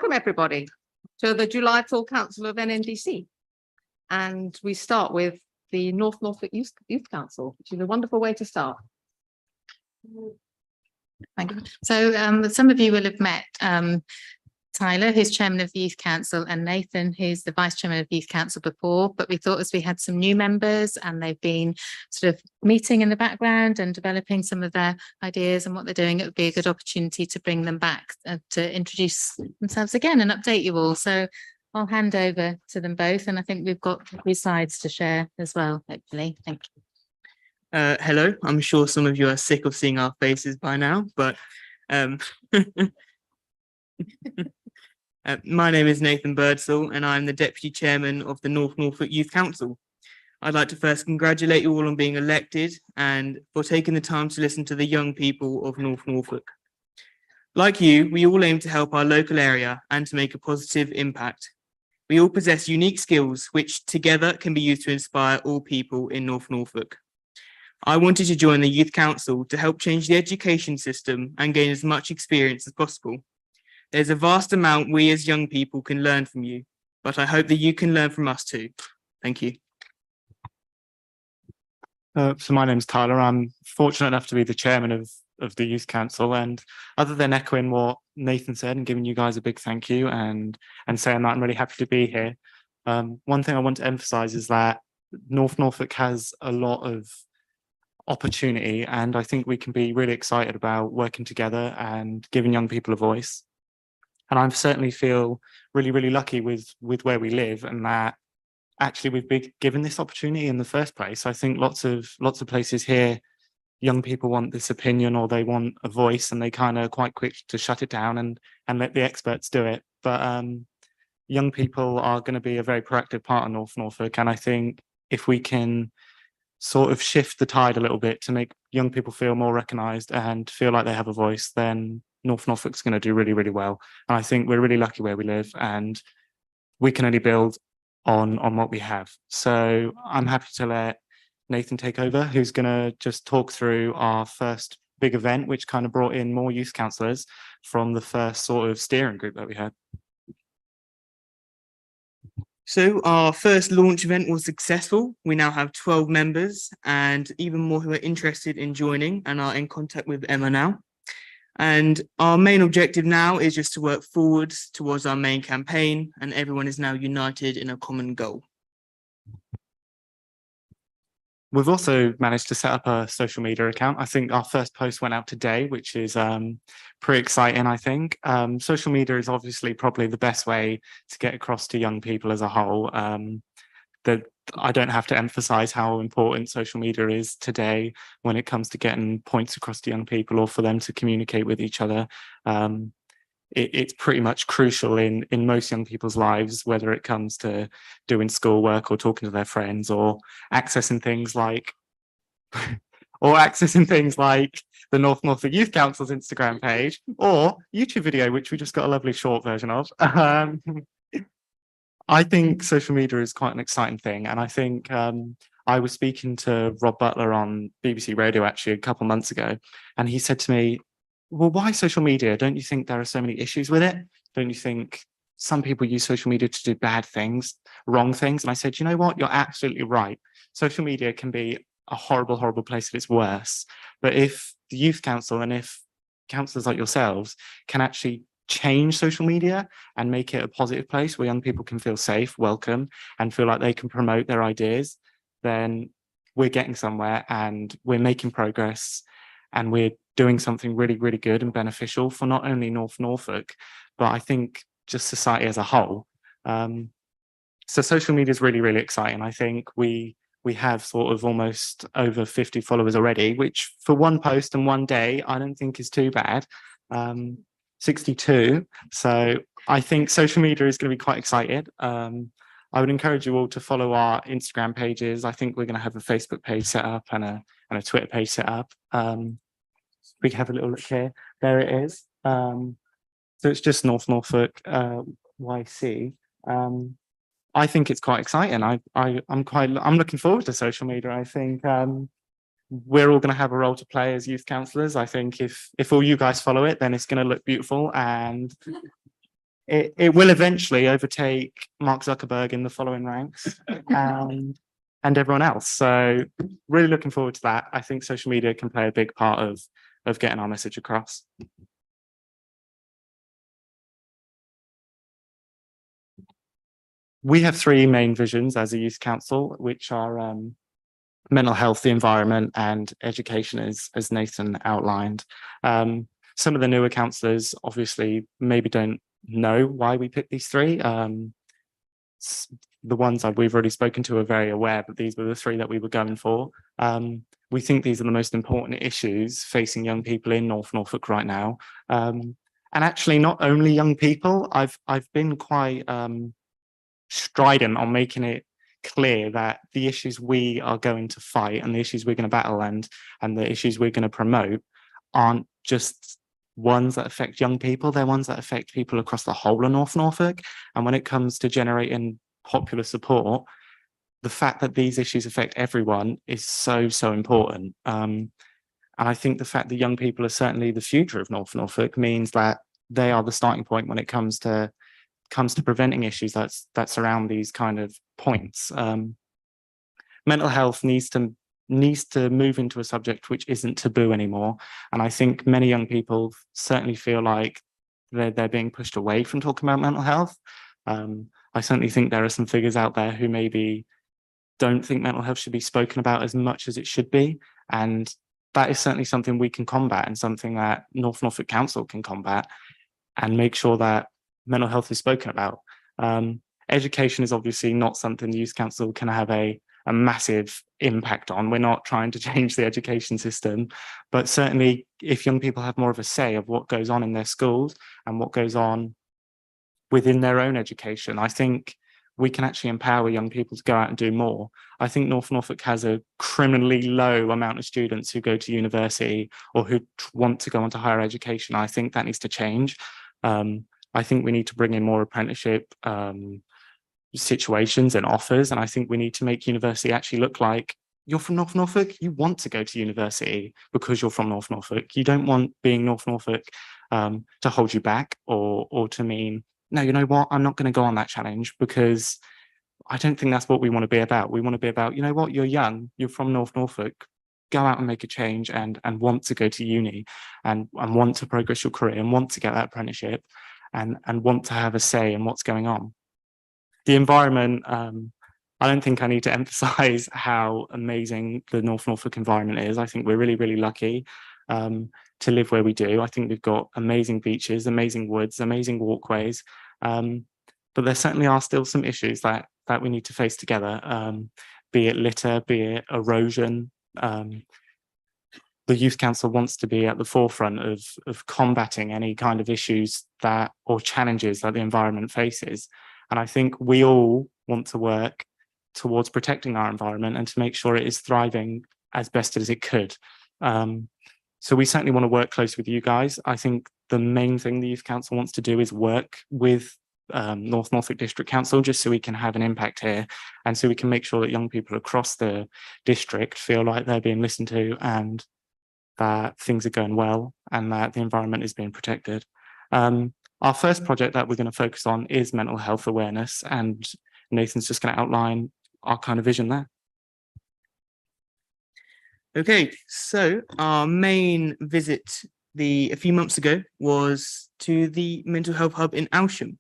Welcome everybody to the July Full Council of NNDC. And we start with the North Norfolk Youth Council, which is a wonderful way to start. Thank you. So some of you will have met Tyler, who's chairman of the Youth Council, and Nathan, who's the vice chairman of the Youth Council before, but we thought as we had some new members and they've been sort of meeting in the background and developing some of their ideas and what they're doing, it would be a good opportunity to bring them back to introduce themselves again and update you all. So I'll hand over to them both, and I think we've got 3 slides to share as well, hopefully. Thank you. Hello, I'm sure some of you are sick of seeing our faces by now, but my name is Nathan Birdsall and I'm the Deputy Chairman of the North Norfolk Youth Council. I'd like to first congratulate you all on being elected and for taking the time to listen to the young people of North Norfolk. Like you, we all aim to help our local area and to make a positive impact. We all possess unique skills which together can be used to inspire all people in North Norfolk. I wanted to join the Youth Council to help change the education system and gain as much experience as possible. There's a vast amount we as young people can learn from you, but I hope that you can learn from us too. Thank you. So my name's Tyler. I'm fortunate enough to be the chairman of the Youth Council, and other than echoing what Nathan said and giving you guys a big thank you and saying that I'm really happy to be here, one thing I want to emphasize is that North Norfolk has a lot of opportunity, and I think we can be really excited about working together and giving young people a voice. And I certainly feel really, really lucky with where we live, and that actually we've been given this opportunity in the first place. I think lots of places here, young people want this opinion or they want a voice, and they kind of quite quick to shut it down and let the experts do it. But young people are going to be a very proactive part of North Norfolk, and I think if we can sort of shift the tide a little bit to make young people feel more recognised and feel like they have a voice, then North Norfolk's going to do really, really well. And I think we're really lucky where we live, and we can only build on what we have. So I'm happy to let Nathan take over, who's going to just talk through our first big event, which kind of brought in more youth councillors from the first sort of steering group that we had. So our first launch event was successful. We now have 12 members and even more who are interested in joining and are in contact with Emma now. And our main objective now is just to work forwards towards our main campaign, and everyone is now united in a common goal. We've also managed to set up a social media account. I think our first post went out today, which is pretty exciting, I think. Social media is obviously probably the best way to get across to young people as a whole. That I don't have to emphasize how important social media is today when it comes to getting points across to young people or for them to communicate with each other. It's pretty much crucial in most young people's lives, whether it comes to doing schoolwork or talking to their friends or accessing things like the North Norfolk Youth Council's Instagram page or YouTube video, which we just got a lovely short version of. I think social media is quite an exciting thing, and I think I was speaking to Rob Butler on BBC Radio actually a couple months ago, and he said to me, well, why social media? Don't you think there are so many issues with it? Don't you think some people use social media to do bad things, wrong things? And I said, you know what? You're absolutely right. Social media can be a horrible, horrible place at its worst. But if the Youth Council and if councillors like yourselves can actually change social media and make it a positive place where young people can feel safe, welcome, and feel like they can promote their ideas, then we're getting somewhere and we're making progress and we're doing something really, really good and beneficial for not only North Norfolk, but I think just society as a whole. So social media is really, really exciting. I think we have sort of almost over 50 followers already, which for one post and one day, I don't think is too bad. 62. So I think social media is going to be quite excited. I would encourage you all to follow our Instagram pages. I think we're going to have a Facebook page set up and a Twitter page set up. We can have a little look here. There it is. So it's just North Norfolk YC. I think it's quite exciting. I'm looking forward to social media. I think we're all going to have a role to play as youth councillors. I think if all you guys follow it, then it's going to look beautiful, and it will eventually overtake Mark Zuckerberg in the following ranks and everyone else. So really looking forward to that. I think social media can play a big part of getting our message across. We have three main visions as a youth council, which are mental health, the environment, and education, as Nathan outlined. Some of the newer councillors obviously maybe don't know why we picked these three. The ones that we've already spoken to are very aware, but these were the three that we were going for. We think these are the most important issues facing young people in North Norfolk right now. And actually, not only young people, I've been quite strident on making it clear that the issues we are going to fight and the issues we're going to battle and the issues we're going to promote aren't just ones that affect young people, they're ones that affect people across the whole of North Norfolk. And when it comes to generating popular support, the fact that these issues affect everyone is so important. And I think the fact that young people are certainly the future of North Norfolk means that they are the starting point when it comes to preventing issues that surround these kind of points. Mental health needs to move into a subject which isn't taboo anymore. And I think many young people certainly feel like they're being pushed away from talking about mental health. I certainly think there are some figures out there who maybe don't think mental health should be spoken about as much as it should be. And that is certainly something we can combat and something that North Norfolk Council can combat and make sure that mental health is spoken about. Education is obviously not something the Youth Council can have a massive impact on. We're not trying to change the education system, but certainly if young people have more of a say of what goes on in their schools and what goes on within their own education, I think we can actually empower young people to go out and do more. I think North Norfolk has a criminally low amount of students who go to university or who want to go into higher education. I think that needs to change. I think we need to bring in more apprenticeship situations and offers. And I think we need to make university actually look like you're from North Norfolk, you want to go to university because you're from North Norfolk. You don't want being North Norfolk to hold you back or to mean, no, you know what, I'm not going to go on that challenge, because I don't think that's what we want to be about. We want to be about, you know what, you're young, you're from North Norfolk, go out and make a change and want to go to uni and want to progress your career and want to get that apprenticeship and want to have a say in what's going on. The environment, I don't think I need to emphasize how amazing the North Norfolk environment is. I think we're really lucky to live where we do. I think we've got amazing beaches, amazing woods, amazing walkways, but there certainly are still some issues that we need to face together, be it litter, be it erosion. The Youth Council wants to be at the forefront of combating any kind of issues or challenges that the environment faces. And I think we all want to work towards protecting our environment and to make sure it is thriving as best as it could. So we certainly want to work closely with you guys. I think the main thing the Youth Council wants to do is work with North Norfolk District Council, just so we can have an impact here and so we can make sure that young people across the district feel like they're being listened to and that things are going well and that the environment is being protected. Our first project that we're going to focus on is mental health awareness, and Nathan's just going to outline our kind of vision there. Okay, so our main visit a few months ago was to the mental health hub in Aylsham.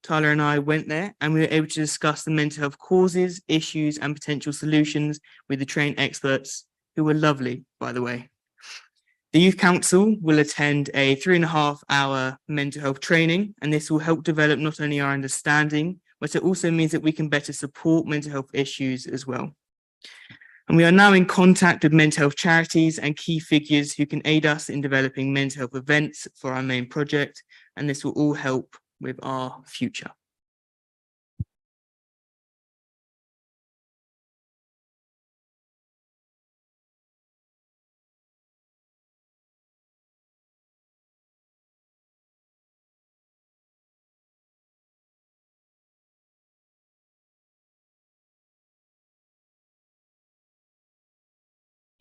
Tyler and I went there and we were able to discuss the mental health causes, issues and potential solutions with the trained experts, who were lovely, by the way. The Youth Council will attend a 3.5-hour mental health training, and this will help develop not only our understanding, but it also means that we can better support mental health issues as well. And we are now in contact with mental health charities and key figures who can aid us in developing mental health events for our main project, and this will all help with our future.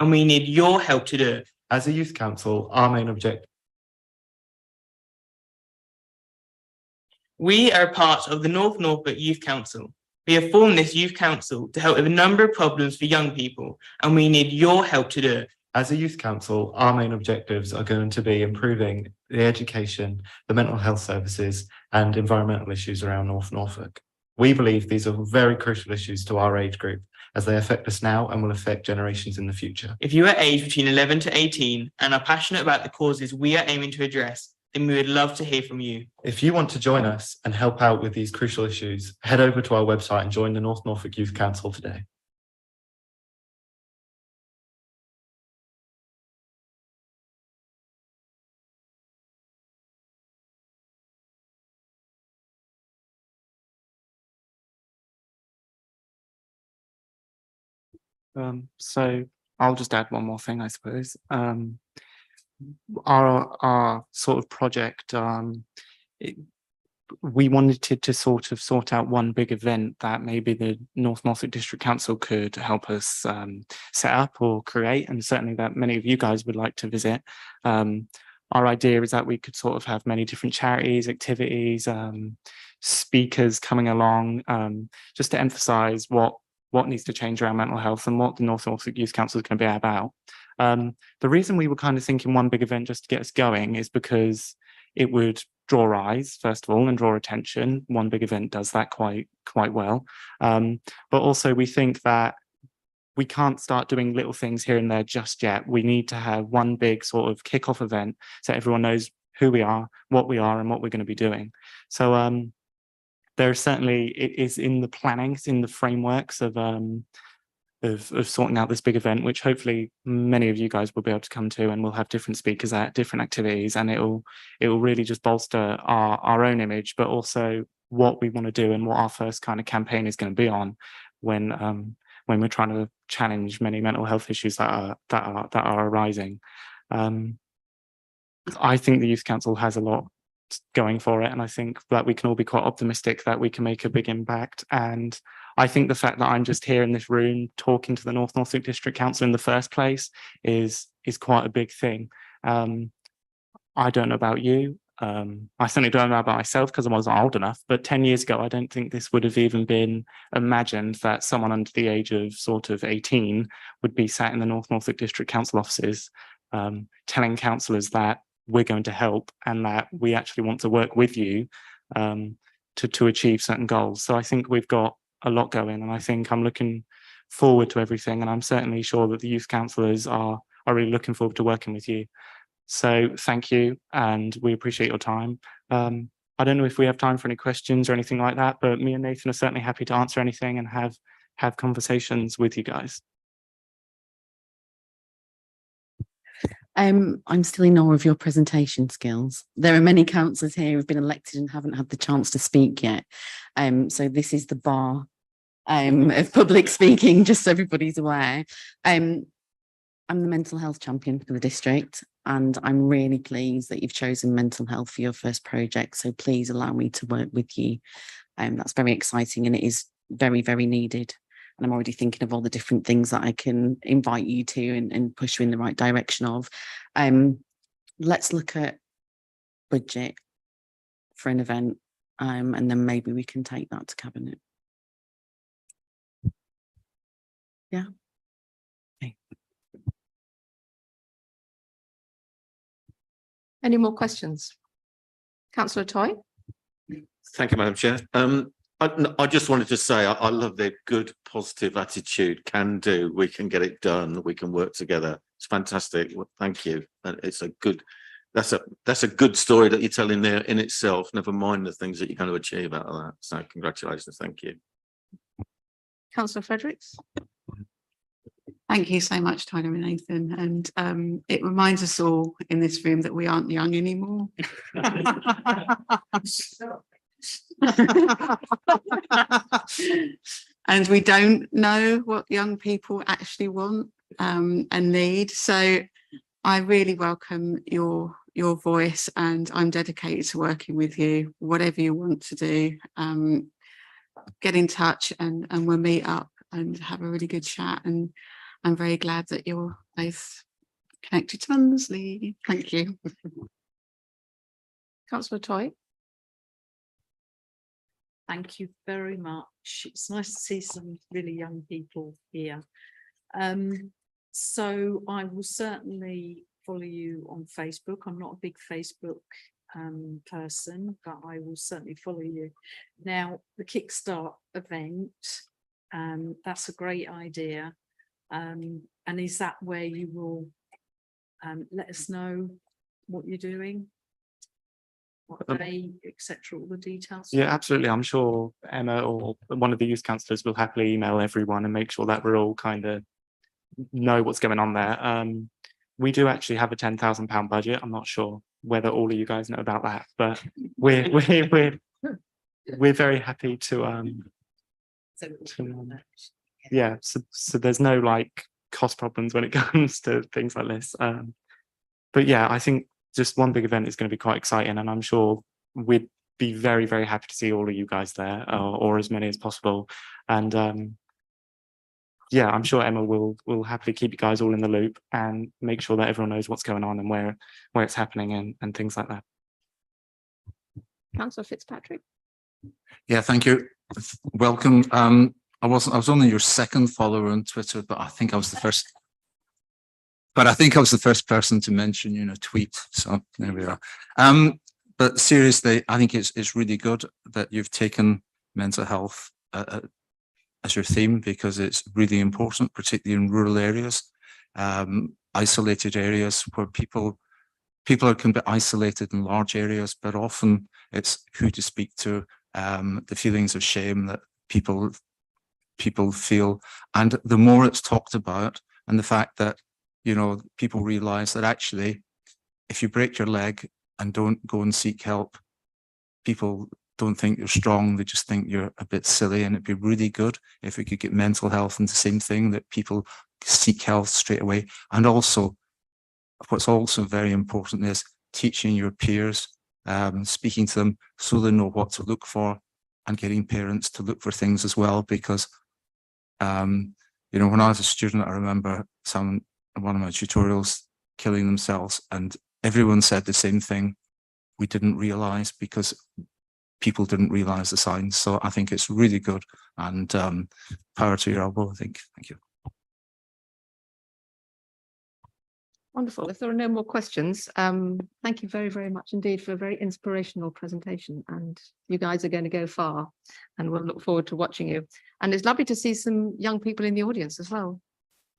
And we need your help to do it. As a Youth Council, our main objective We are part of the North Norfolk Youth Council. We have formed this youth council to help with a number of problems for young people, and we need your help to do it. As a youth council, our main objectives are going to be improving the education, the mental health services and environmental issues around North Norfolk. We believe these are very crucial issues to our age group as they affect us now and will affect generations in the future. If you are aged between 11 to 18 and are passionate about the causes we are aiming to address, then we would love to hear from you. If you want to join us and help out with these crucial issues, head over to our website and join the North Norfolk Youth Council today. So I'll just add one more thing, I suppose. Our sort of project, we wanted to sort of sort out one big event that maybe the North Norfolk District Council could help us set up or create, and certainly that many of you guys would like to visit. Our idea is that we could sort of have many different charities, activities, speakers coming along, just to emphasize what needs to change around mental health and what the North Norfolk Youth Council is going to be about. The reason we were kind of thinking one big event just to get us going is because it would draw eyes, first of all, and draw attention. One big event does that quite well. But also we think that we can't start doing little things here and there just yet. We need to have one big sort of kickoff event so everyone knows who we are, and what we're going to be doing. So there's certainly, it is in the planning, it's in the frameworks of sorting out this big event, which hopefully many of you guys will be able to come to, and we'll have different speakers at different activities, and it will really just bolster our own image, but also what we want to do and what our first kind of campaign is going to be on when we're trying to challenge many mental health issues that are arising. I think the Youth Council has a lot going for it, and I think that we can all be quite optimistic that we can make a big impact. And I think the fact that I'm just here in this room talking to the North Norfolk District Council in the first place is quite a big thing. I don't know about you. I certainly don't know about myself because I wasn't old enough, but 10 years ago, I don't think this would have even been imagined that someone under the age of sort of 18 would be sat in the North Norfolk District Council offices, telling councillors that we're going to help and that we actually want to work with you to achieve certain goals. So I think we've got a lot going, and I think I'm looking forward to everything, and I'm certainly sure that the youth councillors are really looking forward to working with you. So thank you, and we appreciate your time. I don't know if we have time for any questions or anything like that, but me and Nathan are certainly happy to answer anything and have conversations with you guys. I'm still in awe of your presentation skills. There are many councillors here who've been elected and haven't had the chance to speak yet. So this is the bar of public speaking, just so everybody's aware. I'm the mental health champion for the district, and I'm really pleased that you've chosen mental health for your first project. So please allow me to work with you. That's very exciting, and it is very, very needed. And I'm already thinking of all the different things that I can invite you to and push you in the right direction of. Let's look at budget for an event, and then maybe we can take that to cabinet. Yeah. Okay. Any more questions? Councillor Toy? Thank you, Madam Chair. I just wanted to say I love their good, positive attitude. Can do. We can get it done. We can work together. It's fantastic. Well, thank you. And it's a good. That's a good story that you're telling there in itself. Never mind the things that you're going to achieve out of that. So congratulations. Thank you. Councillor Fredericks? Thank you so much, Tyler and Nathan. And it reminds us all in this room that we aren't young anymore. And we don't know what young people actually want and need. So I really welcome your voice, and I'm dedicated to working with you, whatever you want to do. Get in touch and we'll meet up and have a really good chat. And I'm very glad that you're both connected to Mundersley. Thank you. Councillor Toy? Thank you very much. It's nice to see some really young people here. So I will certainly follow you on Facebook. I'm not a big Facebook person, but I will certainly follow you. Now, the Kickstart event, that's a great idea. And is that where you will let us know what you're doing? What day, etc., all the details? Yeah, absolutely. I'm sure Emma or one of the youth councillors will happily email everyone and make sure that we're all kind of know what's going on there. We do actually have a £10,000 budget. I'm not sure whether all of you guys know about that, but we're very happy to yeah. So there's no like cost problems when it comes to things like this. But yeah, I think just one big event is going to be quite exciting, and I'm sure we'd be very, very happy to see all of you guys there, or as many as possible. And yeah, I'm sure Emma will happily keep you guys all in the loop and make sure that everyone knows what's going on and where it's happening and things like that. Councillor Fitzpatrick. Yeah, thank you. Welcome. I was only your second follower on Twitter, but I think I was the first. But I think I was the first person to mention, tweet. So there we are. But seriously, I think it's really good that you've taken mental health as your theme, because it's really important, particularly in rural areas, isolated areas where people can be isolated in large areas, but often it's who to speak to, the feelings of shame that people feel. And the more it's talked about, and the fact that people realize that actually, if you break your leg and don't go and seek help, people don't think you're strong, they just think you're a bit silly. And it'd be really good if we could get mental health into the same thing, that people seek health straight away. And also, what's also very important is teaching your peers, speaking to them so they know what to look for, and getting parents to look for things as well. Because, when I was a student, I remember one of my tutorials killing themselves, and everyone said the same thing. We didn't realize, because people didn't realize the signs. So I think it's really good, and power to your elbow, I think. Thank you. Wonderful. If there are no more questions, thank you very, very much indeed for a very inspirational presentation. And you guys are going to go far, and we'll look forward to watching you. And it's lovely to see some young people in the audience as well.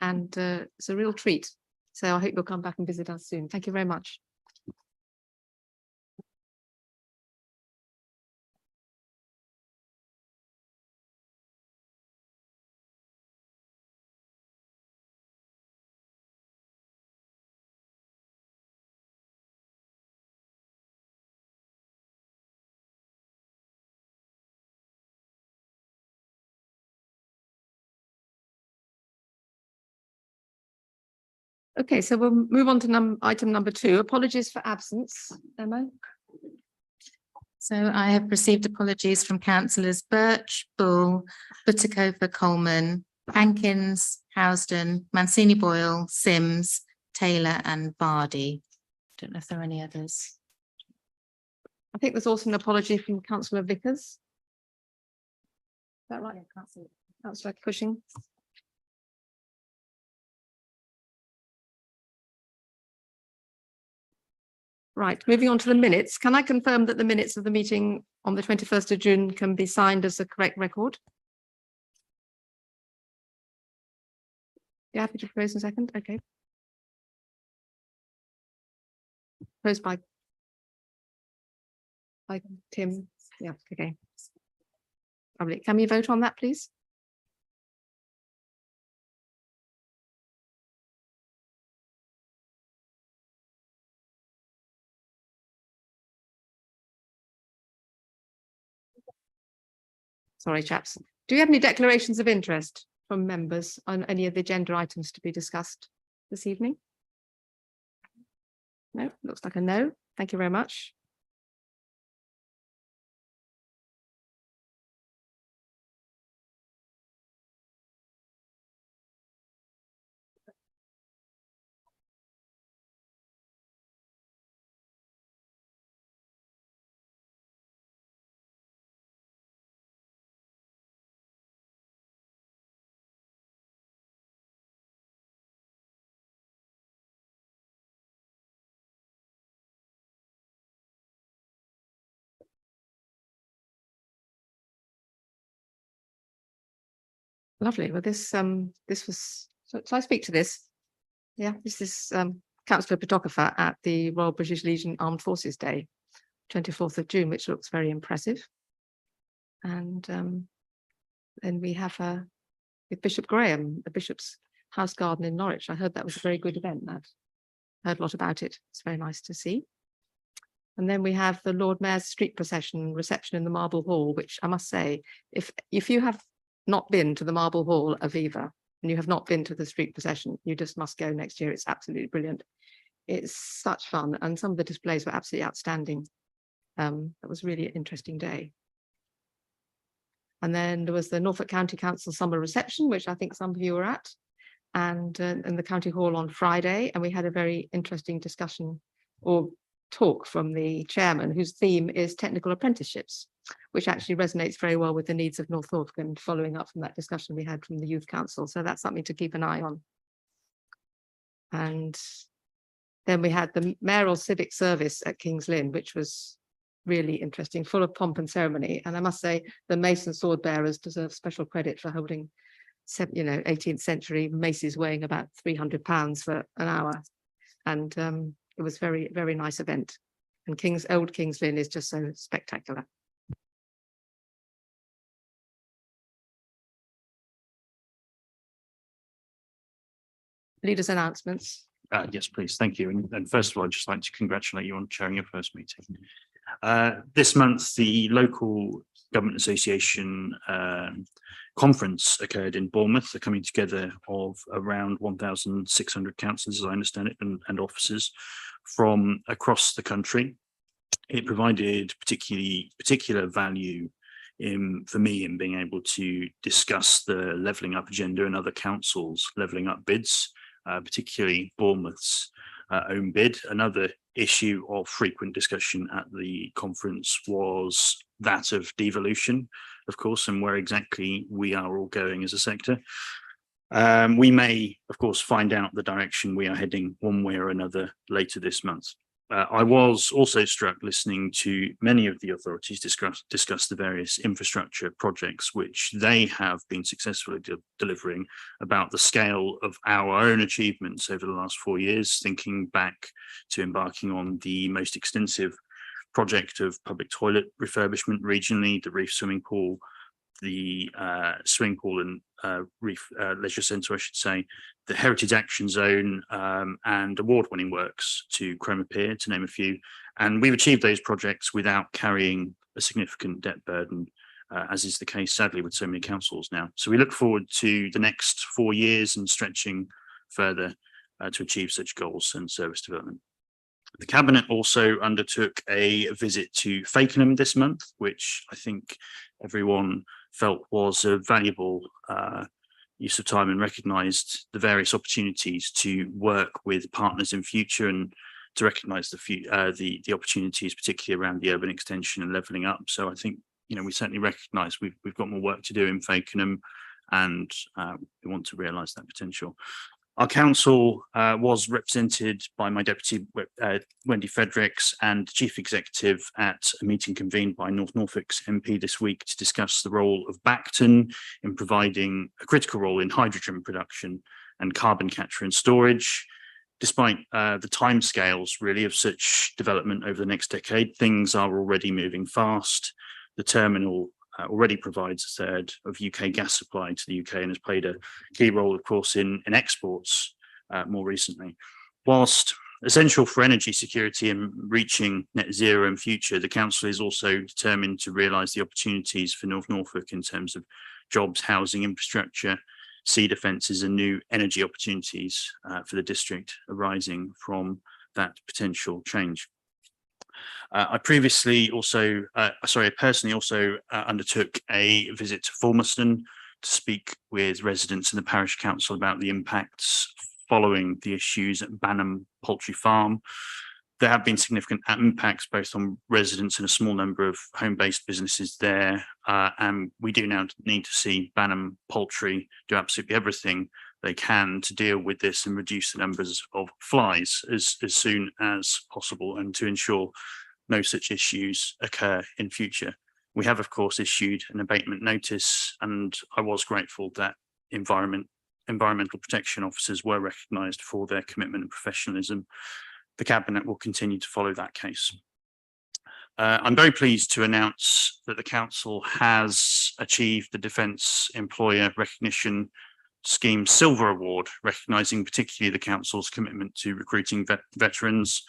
And it's a real treat. So I hope you'll come back and visit us soon. Thank you very much. Okay, so we'll move on to item number 2. Apologies for absence. Emma? So I have received apologies from councillors Birch, Bull, Buttercover, Coleman, Hankins, Housden, Mancini Boyle, Sims, Taylor and Bardi. Don't know if there are any others. I think there's also an apology from Councillor Vickers. Is that right? Councillor Cushing. Right, moving on to the minutes. Can I confirm that the minutes of the meeting on the 21st of June can be signed as a correct record? You happy to propose in a second? Okay. Proposed by Tim. Yeah, okay. Lovely. Can we vote on that, please? Sorry, chaps. Do you have any declarations of interest from members on any of the agenda items to be discussed this evening? No, looks like a no. Thank you very much. Lovely. Well, this was, so I speak to this? Yeah, this is Councillor Photographer at the Royal British Legion Armed Forces Day, 24th of June, which looks very impressive. And then we have with Bishop Graham, the Bishop's House Garden in Norwich. I heard that was a very good event. I've heard a lot about it. It's very nice to see. And then we have the Lord Mayor's street procession reception in the Marble Hall, which I must say, if you have not been to the Marble Hall, Aviva, and you have not been to the street procession, you just must go next year. It's absolutely brilliant. It's such fun, and some of the displays were absolutely outstanding. It was really an interesting day. And then there was the Norfolk County Council summer reception, which I think some of you were at, and in the County Hall on Friday, and we had a very interesting discussion or talk from the chairman, whose theme is technical apprenticeships, which actually resonates very well with the needs of North Norfolk, and following up from that discussion we had from the Youth Council. So that's something to keep an eye on. And then we had the mayoral civic service at King's Lynn, which was really interesting, full of pomp and ceremony. And I must say the mace and sword bearers deserve special credit for holding, 18th century maces weighing about 300 pounds for an hour. And it was very, very nice event. And old King's Lynn is just so spectacular. Leaders' announcements. Yes, please. Thank you. And first of all, I'd just like to congratulate you on chairing your first meeting. This month, the local government association conference occurred in Bournemouth, the coming together of around 1,600 councillors, as I understand it, and officers from across the country. It provided particular value for me in being able to discuss the levelling up agenda and other councils' levelling up bids, particularly Bournemouth's own bid. Another issue of frequent discussion at the conference was that of devolution, of course, and where exactly we are all going as a sector. We may, of course, find out the direction we are heading one way or another later this month. I was also struck listening to many of the authorities discuss the various infrastructure projects which they have been successfully delivering, about the scale of our own achievements over the last 4 years, thinking back to embarking on the most extensive project of public toilet refurbishment regionally, the Reef swimming pool, the swimming pool and Reef leisure centre, I should say, the Heritage Action Zone, and award-winning works to Cromer Pier, to name a few. And we've achieved those projects without carrying a significant debt burden, as is the case, sadly, with so many councils now. So we look forward to the next 4 years and stretching further to achieve such goals and service development. The Cabinet also undertook a visit to Fakenham this month, which I think everyone felt was a valuable use of time, and recognised the various opportunities to work with partners in future, and to recognise the opportunities, particularly around the urban extension and levelling up. So I think, we certainly recognise we've got more work to do in Fakenham, and we want to realise that potential. Our council was represented by my deputy, Wendy Fredericks, and Chief Executive at a meeting convened by North Norfolk's MP this week to discuss the role of Bacton in providing a critical role in hydrogen production and carbon capture and storage. Despite the timescales really of such development over the next decade, things are already moving fast. The terminal already provides a third of UK gas supply to the UK and has played a key role, of course, in exports more recently. Whilst essential for energy security and reaching net zero in future, the council is also determined to realise the opportunities for North Norfolk in terms of jobs, housing, infrastructure, sea defences and new energy opportunities for the district arising from that potential change. I personally also undertook a visit to Fulmerston to speak with residents in the parish council about the impacts following the issues at Banham Poultry Farm. There have been significant impacts both on residents and a small number of home-based businesses there, and we do now need to see Banham Poultry do absolutely everything they can to deal with this and reduce the numbers of flies as soon as possible, and to ensure no such issues occur in future. We have, of course, issued an abatement notice, and I was grateful that environmental protection officers were recognised for their commitment and professionalism. The Cabinet will continue to follow that case. I'm very pleased to announce that the Council has achieved the Defence Employer Recognition Scheme Silver Award, recognising particularly the Council's commitment to recruiting veterans.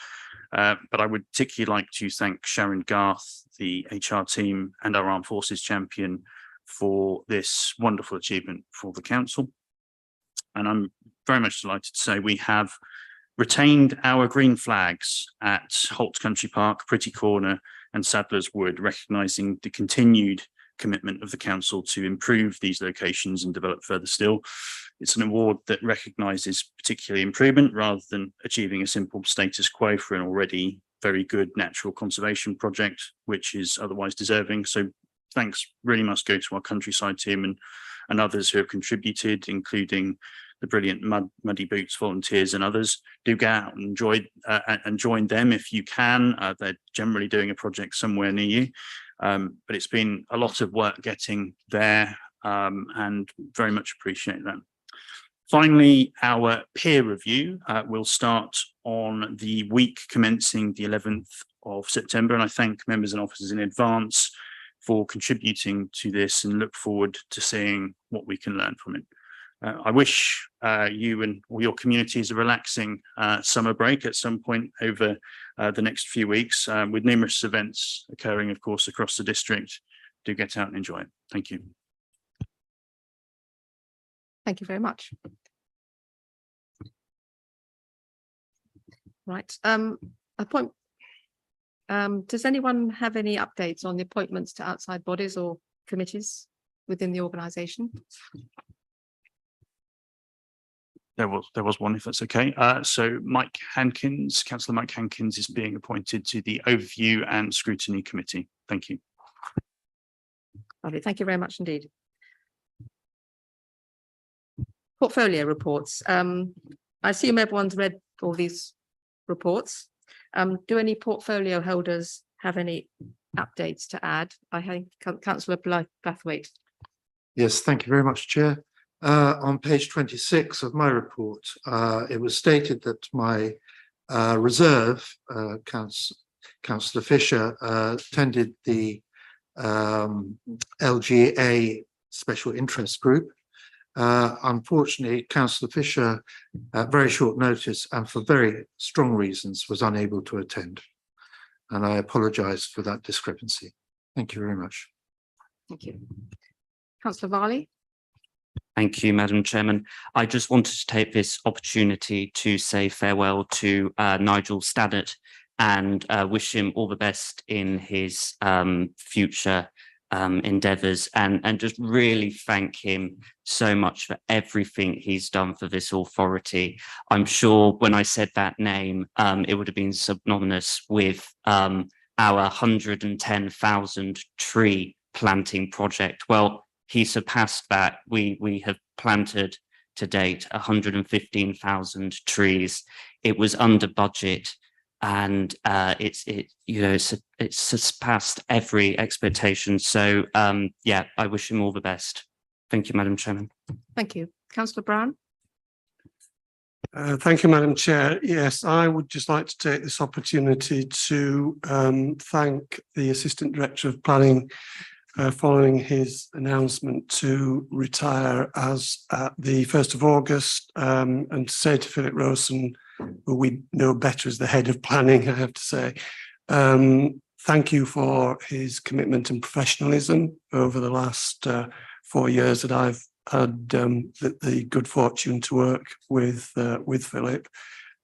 But I would particularly like to thank Sharon Garth, the HR team, and our Armed Forces Champion for this wonderful achievement for the Council. And I'm very much delighted to say we have retained our green flags at Holt Country Park, Pretty Corner and Sadler's Wood, recognising the continued commitment of the council to improve these locations and develop further still. It's an award that recognises particularly improvement rather than achieving a simple status quo for an already very good natural conservation project, which is otherwise deserving. So thanks really must go to our countryside team and others who have contributed, including the brilliant Muddy Boots volunteers and others. Do go out and join them if you can. They're generally doing a project somewhere near you. But it's been a lot of work getting there, and very much appreciate that. Finally, our peer review will start on the week commencing the 11th of September, and I thank members and officers in advance for contributing to this and look forward to seeing what we can learn from it. I wish you and all your communities a relaxing summer break at some point over the next few weeks, with numerous events occurring, of course, across the district. Do get out and enjoy it. Thank you. Thank you very much. Right. Does anyone have any updates on the appointments to outside bodies or committees within the organisation? There was one, if that's okay. So Mike Hankins, Councillor Mike Hankins, is being appointed to the Overview and Scrutiny Committee. Thank you. Lovely. Thank you very much indeed. Portfolio reports. I assume everyone's read all these reports. Do any portfolio holders have any updates to add? I think Councillor Blathwaite. Yes, thank you very much, Chair. On page 26 of my report, it was stated that my reserve, Councillor Fisher, attended the LGA Special Interest Group. Unfortunately, Councillor Fisher, at very short notice and for very strong reasons, was unable to attend. And I apologise for that discrepancy. Thank you very much. Thank you. Councillor Varley. Thank you, Madam Chairman. I just wanted to take this opportunity to say farewell to Nigel Stannard and wish him all the best in his future endeavours, and just really thank him so much for everything he's done for this authority. I'm sure when I said that name, it would have been synonymous with our 110,000 tree planting project. Well, he surpassed that. We have planted to date 115,000 trees. It was under budget, and it's surpassed every expectation. So yeah, I wish him all the best. Thank you, Madam Chairman. Thank you. Councillor Brown. Thank you, Madam Chair. Yes, I would just like to take this opportunity to thank the Assistant Director of Planning following his announcement to retire as at the 1st of August, and to say to Philip Rowson, who we know better as the head of planning, I have to say, thank you for his commitment and professionalism over the last 4 years that I've had the good fortune to work with Philip,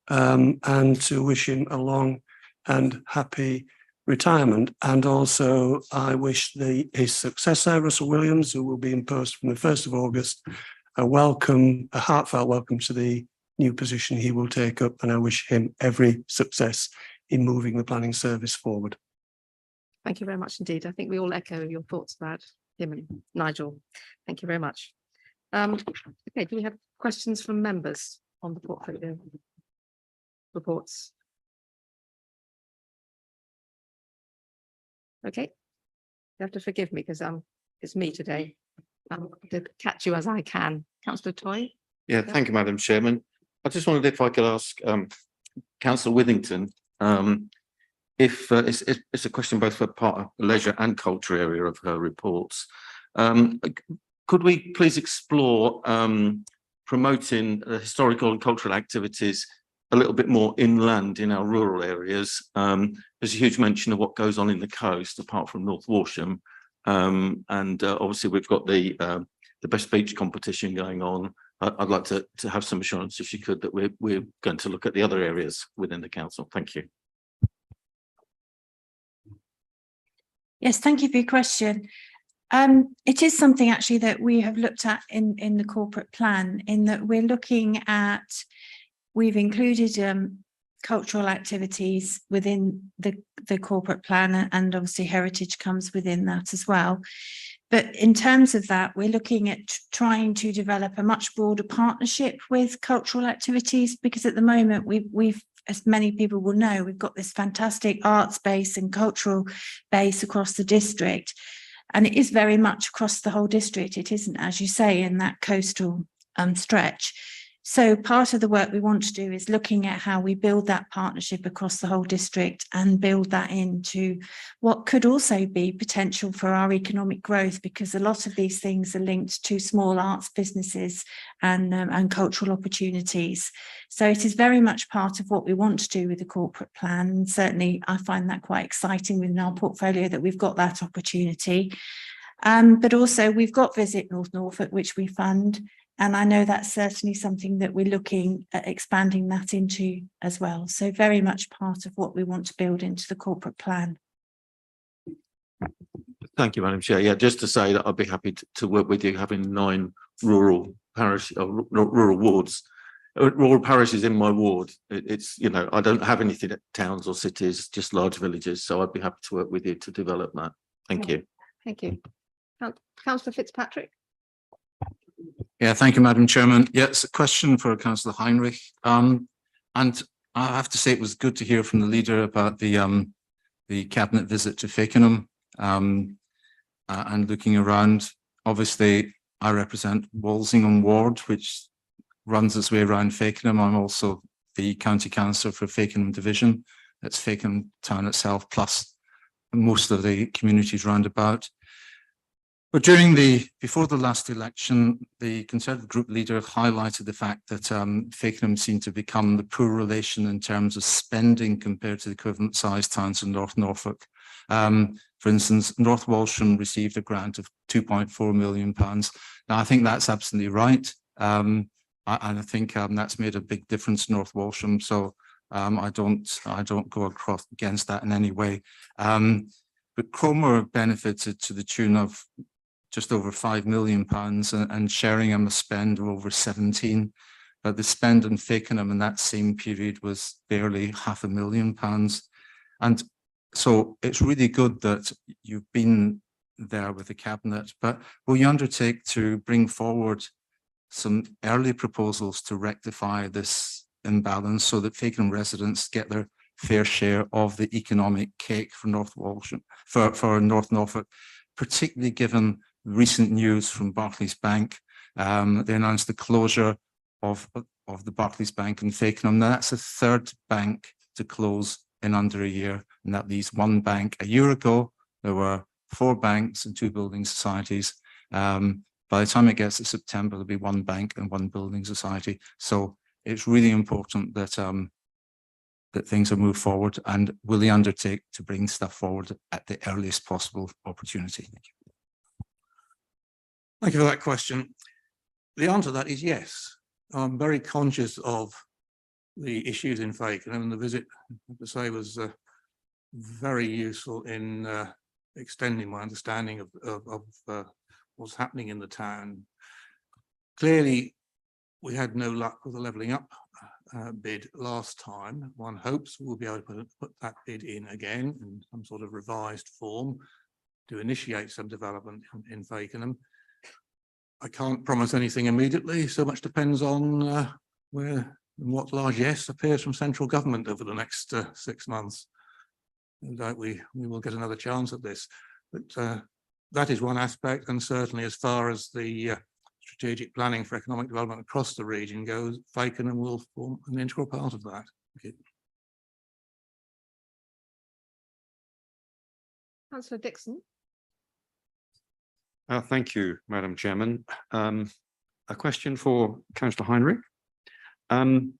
and to wish him a long and happy retirement. And also I wish his successor, Russell Williams, who will be in post from the 1st of August, a heartfelt welcome to the new position he will take up, and I wish him every success in moving the planning service forward. Thank you very much indeed. I think we all echo your thoughts about him and Nigel. Thank you very much. Okay, do we have questions from members on the portfolio reports? Okay, you have to forgive me because it's me today. to catch you as I can. Councillor Toy? Yeah, thank you, Madam Chairman. I just wondered if I could ask Councillor Withington if it's a question both for part of the leisure and culture area of her reports. Could we please explore promoting historical and cultural activities a little bit more inland in our rural areas? There's a huge mention of what goes on in the coast, apart from North Walsham, and obviously we've got the Best Beach competition going on. I'd like to have some assurance, if you could, that we're going to look at the other areas within the council. Thank you. Yes, thank you for your question. It is something actually that we have looked at in the corporate plan, in that we're looking at, we've included cultural activities within the corporate plan, and obviously heritage comes within that as well. But in terms of that, we're looking at trying to develop a much broader partnership with cultural activities, because at the moment we've, as many people will know, we've got this fantastic arts base and cultural base across the district. And it is very much across the whole district. It isn't, as you say, in that coastal stretch. So part of the work we want to do is looking at how we build that partnership across the whole district and build that into what could also be potential for our economic growth, because a lot of these things are linked to small arts businesses and cultural opportunities. So it is very much part of what we want to do with the corporate plan. And certainly I find that quite exciting within our portfolio that we've got that opportunity. But also we've got Visit North Norfolk, which we fund. And I know that's certainly something that we're looking at expanding that into as well. So very much part of what we want to build into the corporate plan. Thank you, Madam Chair. Yeah, just to say that I'd be happy to work with you, having 9 rural parish or rural wards, rural parishes in my ward. It's, you know, I don't have anything at towns or cities, just large villages. So I'd be happy to work with you to develop that. Thank you. Thank you. Councillor Fitzpatrick? Yeah, thank you, Madam Chairman. Yeah, it's a question for Councillor Heinrich. And I have to say it was good to hear from the leader about the cabinet visit to Fakenham and looking around. Obviously, I represent Walsingham Ward, which runs its way around Fakenham. I'm also the county councillor for Fakenham Division. That's Fakenham town itself, plus most of the communities round about. But before the last election, the Conservative group leader highlighted the fact that Fakenham seemed to become the poor relation in terms of spending compared to the equivalent sized towns in North Norfolk. For instance, North Walsham received a grant of £2.4 million. Now, I think that's absolutely right. And I think that's made a big difference in North Walsham. So I don't go across against that in any way. But Cromer benefited to the tune of just over £5 million, and Sheringham a spend of over 17. But the spend in Fakenham in that same period was barely £500,000. And so it's really good that you've been there with the cabinet, but will you undertake to bring forward some early proposals to rectify this imbalance so that Fakenham residents get their fair share of the economic cake for North Walsham, for North Norfolk, particularly given recent news from Barclays Bank? They announced the closure of the Barclays Bank in Fakenham. Now that's the 3rd bank to close in under a year, and that leaves 1 bank. A year ago, there were 4 banks and 2 building societies. By the time it gets to September, there'll be 1 bank and 1 building society. So it's really important that that things are moved forward, and will they undertake to bring stuff forward at the earliest possible opportunity? Thank you. Thank you for that question. The answer to that is yes. I'm very conscious of the issues in Fakenham, and the visit, I have to say, was very useful in extending my understanding of what's happening in the town. Clearly, we had no luck with the levelling up bid last time. One hopes we'll be able to put that bid in again in some sort of revised form to initiate some development in Fakenham. I can't promise anything immediately. So much depends on where and what large yes appears from central government over the next 6 months. No doubt we will get another chance at this. But that is one aspect, and certainly as far as the strategic planning for economic development across the region goes, Faken will form an integral part of that. Thank you. Councillor Dixon. Thank you, Madam Chairman. A question for Councillor Heinrich. Can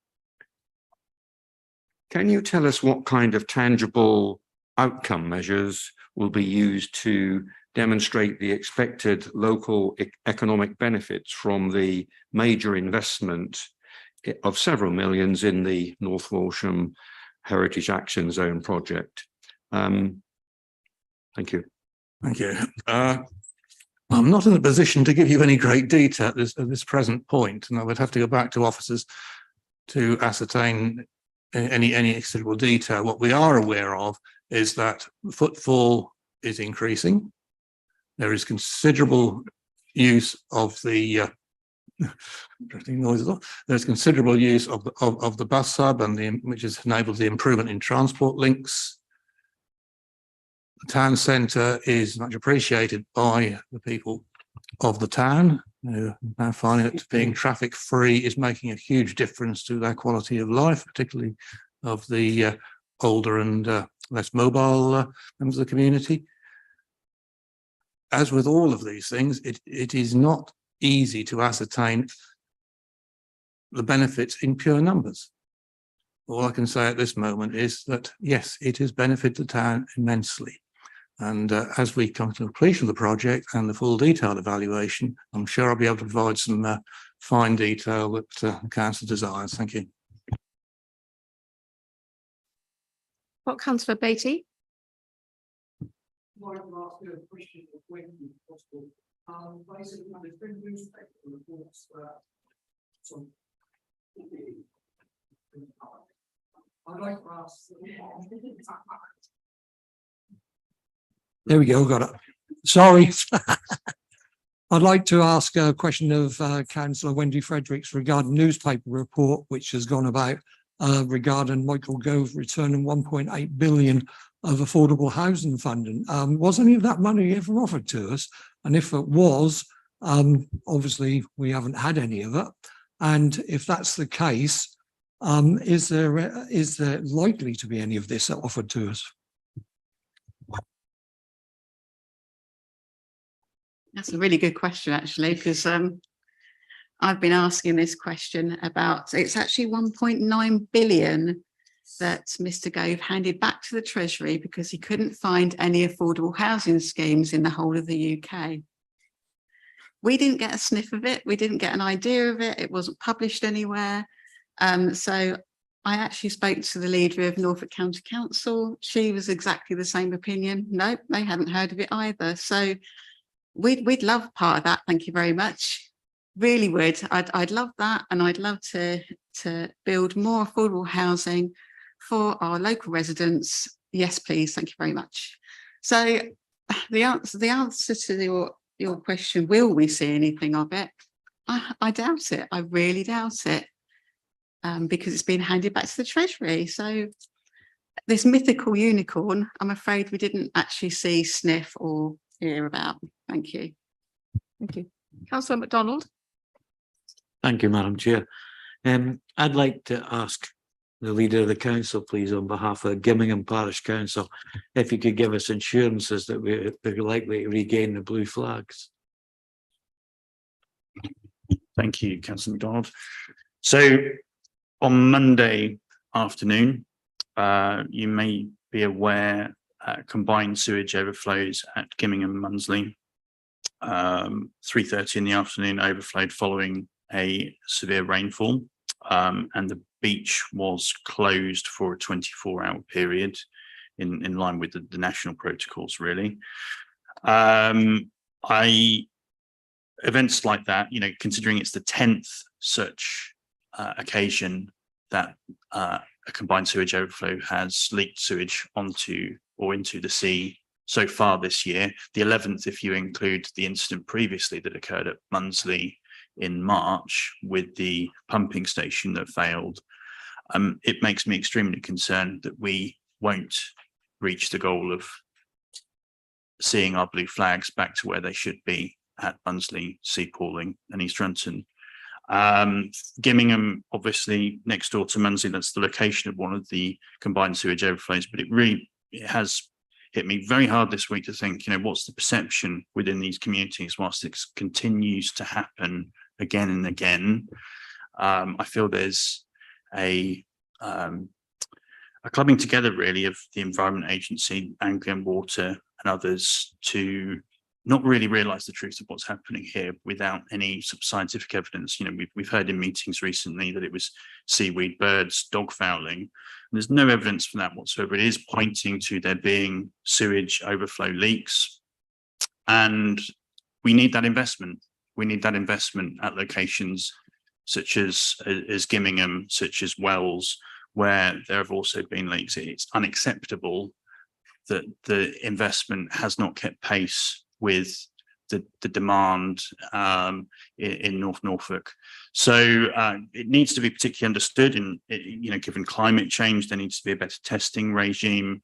you tell us what kind of tangible outcome measures will be used to demonstrate the expected local economic benefits from the major investment of several millions in the North Walsham Heritage Action Zone project? Thank you. Thank you. I'm not in a position to give you any great detail at this present point, and I would have to go back to officers to ascertain any considerable detail. What we are aware of is that footfall is increasing. There is considerable use of the there's considerable use of the bus hub, and which has enabled the improvement in transport links. The town centre is much appreciated by the people of the town, who now finding that being traffic free is making a huge difference to their quality of life, particularly of the older and less mobile members of the community. As with all of these things, it is not easy to ascertain the benefits in pure numbers. All I can say at this moment is that, yes, it has benefited the town immensely. And as we come to the completion of the project and the full detailed evaluation, I'm sure I'll be able to provide some fine detail that the council desires. Thank you. What, Councillor Beattie? There we go, got it. Sorry. I'd like to ask a question of Councillor Wendy Fredericks regarding newspaper report which has gone about regarding Michael Gove returning 1.8 billion of affordable housing funding. Was any of that money ever offered to us? And if it was, obviously we haven't had any of it. And if that's the case, is there likely to be any of this offered to us? That's a really good question, actually, because I've been asking this question about, it's actually 1.9 billion that Mr. Gove handed back to the Treasury because he couldn't find any affordable housing schemes in the whole of the UK. We didn't get a sniff of it. We didn't get an idea of it. It wasn't published anywhere. So I actually spoke to the leader of Norfolk County Council. She was exactly the same opinion. Nope, they hadn't heard of it either. So we'd love part of that. Thank you very much. Really would. I'd love that, and I'd love to build more affordable housing for our local residents. Yes, please. Thank you very much. So the answer to your question, will we see anything of it? I doubt it. I really doubt it, because it's been handed back to the Treasury. So this mythical unicorn, I'm afraid we didn't actually see, sniff or hear about. Thank you. Thank you. Councillor MacDonald. Thank you, Madam Chair. I'd like to ask the leader of the council, please, on behalf of Gimmingham Parish Council, if you could give us assurances that we're likely to regain the blue flags. Thank you, Councillor MacDonald. So on Monday afternoon, you may be aware combined sewage overflows at Gimmingham Munsley. 3:30 in the afternoon overflowed following a severe rainfall, and the beach was closed for a 24-hour period in line with the national protocols, really. Events like that, you know, considering it's the 10th such occasion that a combined sewage overflow has leaked sewage onto or into the sea so far this year, the 11th if you include the incident previously that occurred at Munsley in March with the pumping station that failed, it makes me extremely concerned that we won't reach the goal of seeing our blue flags back to where they should be at Bunsley, Seapalling and East Runton. Gimmingham, obviously next door to Munsley, that's the location of one of the combined sewage overflows, but it has hit me very hard this week to think, what's the perception within these communities whilst it continues to happen again and again. I feel there's a clubbing together really of the Environment Agency, Anglian Water and others to not really realise the truth of what's happening here without any sort of scientific evidence. We've heard in meetings recently that it was seaweed, birds, dog fouling. There's no evidence for that whatsoever. It is pointing to there being sewage overflow leaks, and we need that investment. We need that investment at locations such as Gimmingham, such as Wells, where there have also been leaks. It's unacceptable that the investment has not kept pace with the demand in North Norfolk. So it needs to be particularly understood in, given climate change, there needs to be a better testing regime.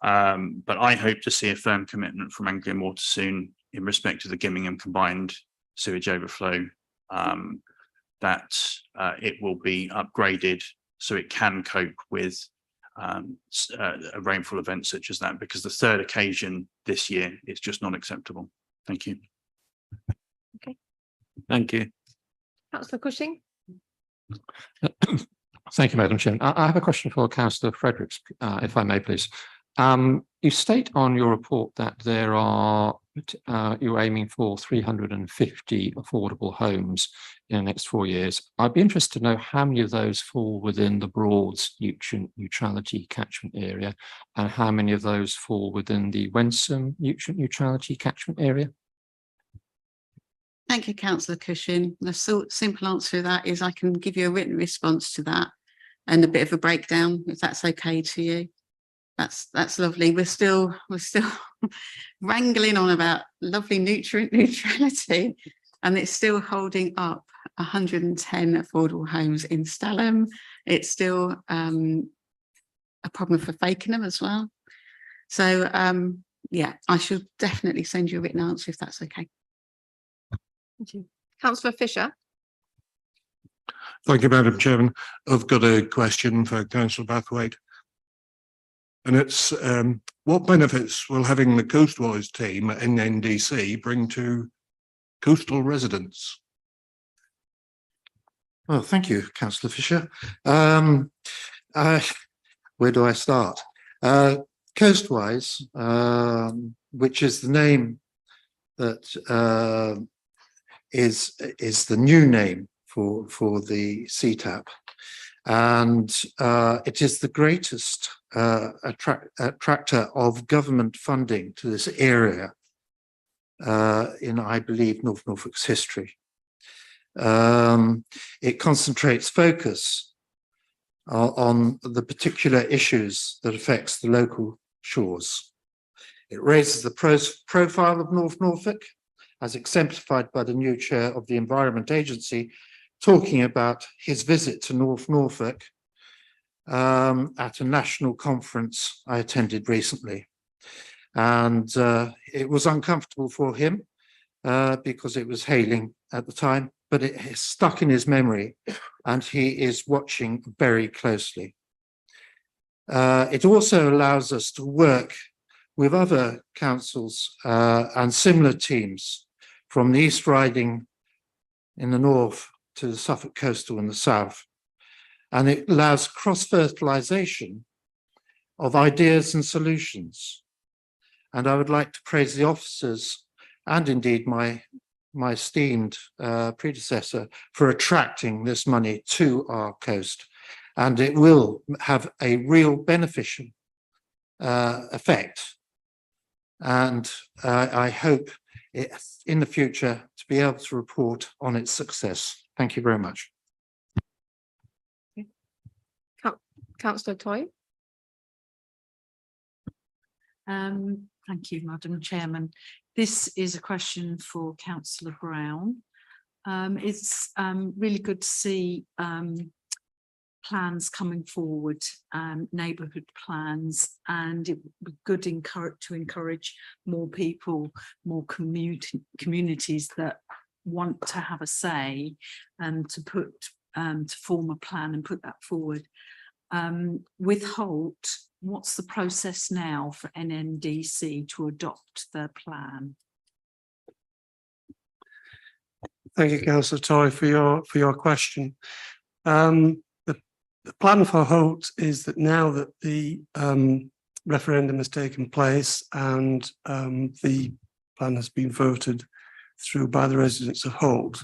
But I hope to see a firm commitment from Anglian Water soon in respect to the Gimmingham combined sewage overflow, that it will be upgraded so it can cope with a rainfall event such as that, because the third occasion this year is just not acceptable. Thank you. Okay. Thank you. Councillor Cushing. Thank you, Madam Chair. I have a question for Councillor Fredericks, if I may, please. You state on your report that there are, you're aiming for 350 affordable homes in the next 4 years. I'd be interested to know how many of those fall within the Broads nutrient neutrality catchment area and how many of those fall within the Wensum nutrient neutrality catchment area. Thank you, Councillor Cushing. The simple answer to that is I can give you a written response to that and a bit of a breakdown, if that's okay to you. That's lovely. We're still wrangling on about lovely nutrient neutrality, and it's still holding up 110 affordable homes in Stalham. It's still a problem for Fakenham as well. So yeah, I should definitely send you a written answer if that's okay. Thank you. Councillor Fisher. Thank you, Madam Chairman. I've got a question for Councillor Bathwaite. And it's what benefits will having the Coastwise team at NNDC bring to coastal residents? Well, thank you, Councillor Fisher. Where do I start? Coastwise, which is the name that is the new name for the CTAP, and it is the greatest attractor of government funding to this area in, I believe, North Norfolk's history. It concentrates focus on the particular issues that affects the local shores. It raises the profile of North Norfolk, as exemplified by the new chair of the Environment Agency, talking about his visit to North Norfolk at a national conference I attended recently. And it was uncomfortable for him because it was hailing at the time, but it is stuck in his memory and he is watching very closely. It also allows us to work with other councils and similar teams from the East Riding in the north to the Suffolk Coastal in the south. And it allows cross-fertilization of ideas and solutions. And I would like to praise the officers and indeed my esteemed predecessor for attracting this money to our coast. And it will have a real beneficial effect. And I hope in the future to be able to report on its success. Thank you very much. Councillor Toy. Thank you, Madam Chairman. This is a question for Councillor Brown. It's really good to see plans coming forward, neighbourhood plans, and it would be good to encourage more people, more communities that want to have a say, to form a plan and put that forward. With Holt, what's the process now for NNDC to adopt their plan? Thank you, Councillor Torrey, for your question. The plan for Holt is that now that the referendum has taken place and the plan has been voted through by the residents of Holt,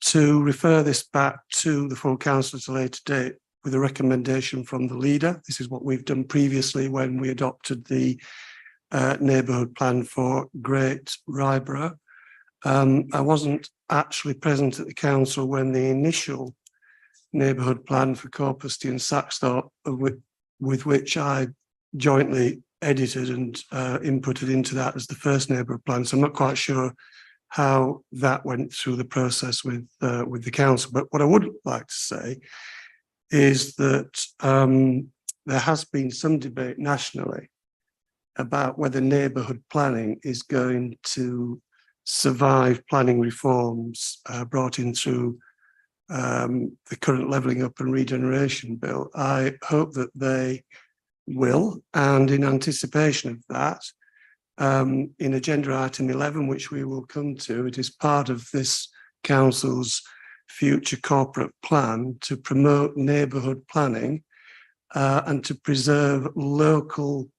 to refer this back to the full council at a later date with a recommendation from the leader. This is what we've done previously when we adopted the neighbourhood plan for Great Ryborough. I wasn't actually present at the council when the initial neighbourhood plan for Corpusty and Saxthorpe, with which I jointly edited and inputted into that as the first neighbourhood plan. So I'm not quite sure how that went through the process with the council. But what I would like to say is that there has been some debate nationally about whether neighbourhood planning is going to survive planning reforms brought in through the current Levelling Up and Regeneration Bill. I hope that they will, and in anticipation of that, in agenda item 11, which we will come to, it is part of this council's future corporate plan to promote neighbourhood planning and to preserve local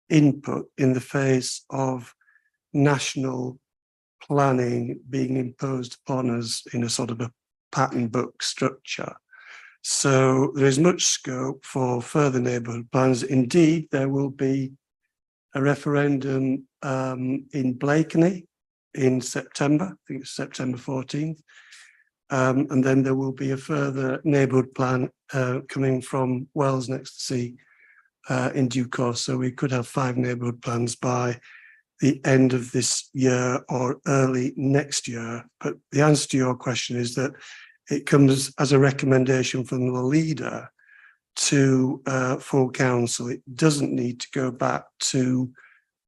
input in the face of national planning being imposed upon us in a sort of a pattern book structure. So there is much scope for further neighbourhood plans. Indeed, there will be a referendum in Blakeney in September, I think it's September 14th. And then there will be a further neighbourhood plan coming from Wells Next to Sea in due course. So we could have 5 neighbourhood plans by the end of this year or early next year. But the answer to your question is that it comes as a recommendation from the leader to full council. It doesn't need to go back to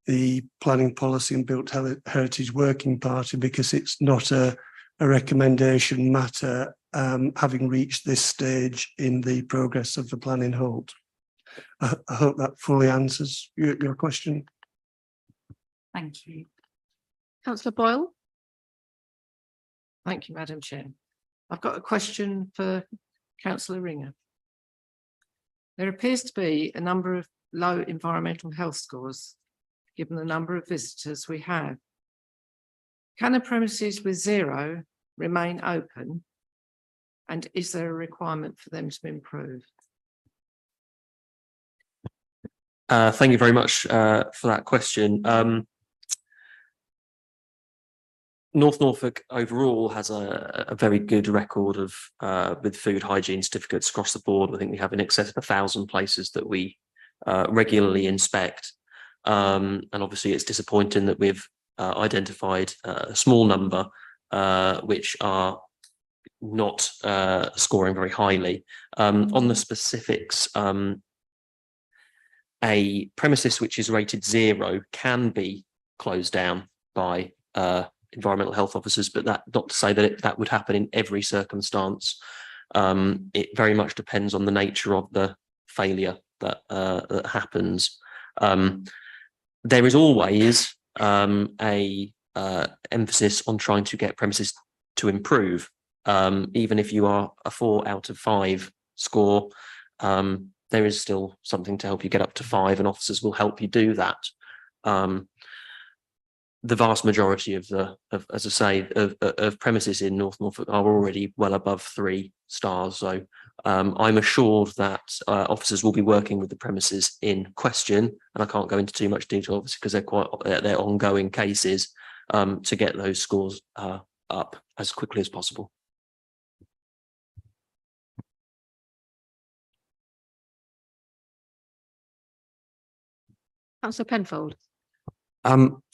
the Planning Policy and Built Heritage Working Party because it's not a recommendation matter having reached this stage in the progress of the plan in Holt. I hope that fully answers your question. Thank you. Councillor Boyle. Thank you, Madam Chair. I've got a question for Councillor Ringer. There appears to be a number of low environmental health scores, given the number of visitors we have. Can the premises with 0 remain open? And is there a requirement for them to improve? Thank you very much for that question. North Norfolk overall has a very good record of with food hygiene certificates across the board. I think we have in excess of 1,000 places that we regularly inspect. And obviously it's disappointing that we've identified a small number which are not scoring very highly. On the specifics, a premises which is rated 0 can be closed down by environmental health officers, but that not to say that that would happen in every circumstance. It very much depends on the nature of the failure that happens. There is always a emphasis on trying to get premises to improve. Even if you are a 4 out of 5 score, there is still something to help you get up to 5, and officers will help you do that. The vast majority of as I say, of premises in North Norfolk are already well above 3 stars. So I'm assured that officers will be working with the premises in question, and I can't go into too much detail obviously because they're ongoing cases, to get those scores up as quickly as possible. Councillor Penfold.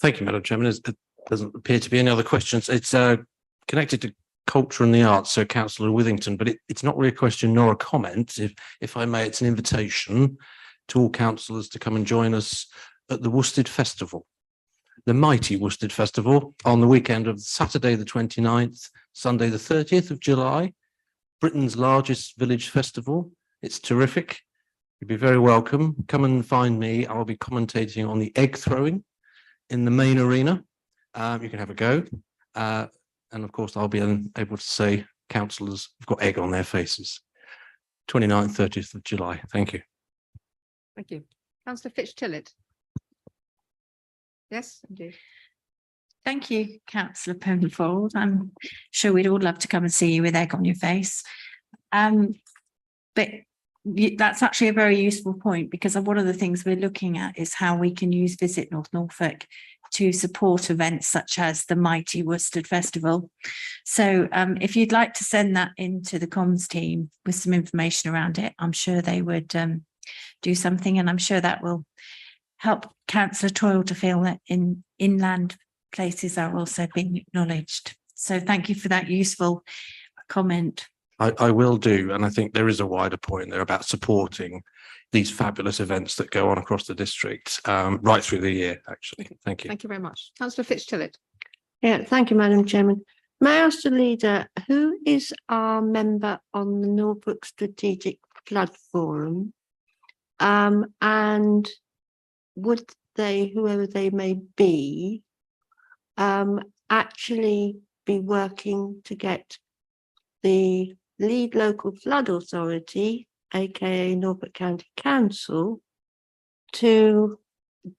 Thank you, Madam Chairman. It doesn't appear to be any other questions. It's connected to culture and the arts, so Councillor Withington, but it's not really a question nor a comment. If I may, it's an invitation to all councillors to come and join us at the Worstead Festival, the mighty Worstead Festival, on the weekend of Saturday the 29th, Sunday the 30th of July, Britain's largest village festival. It's terrific. You'd be very welcome. Come and find me. I'll be commentating on the egg throwing in the main arena. You can have a go. And of course, I'll be able to say councillors have got egg on their faces. 29th, 30th of July. Thank you. Thank you. Councillor Fitch-Tillett. Yes, indeed. Thank you, Councillor Penfold. I'm sure we'd all love to come and see you with egg on your face. But that's actually a very useful point, because one of the things we're looking at is how we can use Visit North Norfolk to support events such as the mighty Worstead Festival. So if you'd like to send that into the comms team with some information around it, I'm sure they would do something, and I'm sure that will help Councillor Toyle to feel that inland places are also being acknowledged. So thank you for that useful comment. I will do, and I think there is a wider point there about supporting these fabulous events that go on across the district right through the year, actually. Thank you. Thank you very much. Councillor Fitch-Tillett. Yeah, thank you, Madam Chairman. May I ask the leader, who is our member on the Norfolk Strategic Flood Forum? And would they, whoever they may be, actually be working to get the lead local flood authority, aka Norfolk County Council, to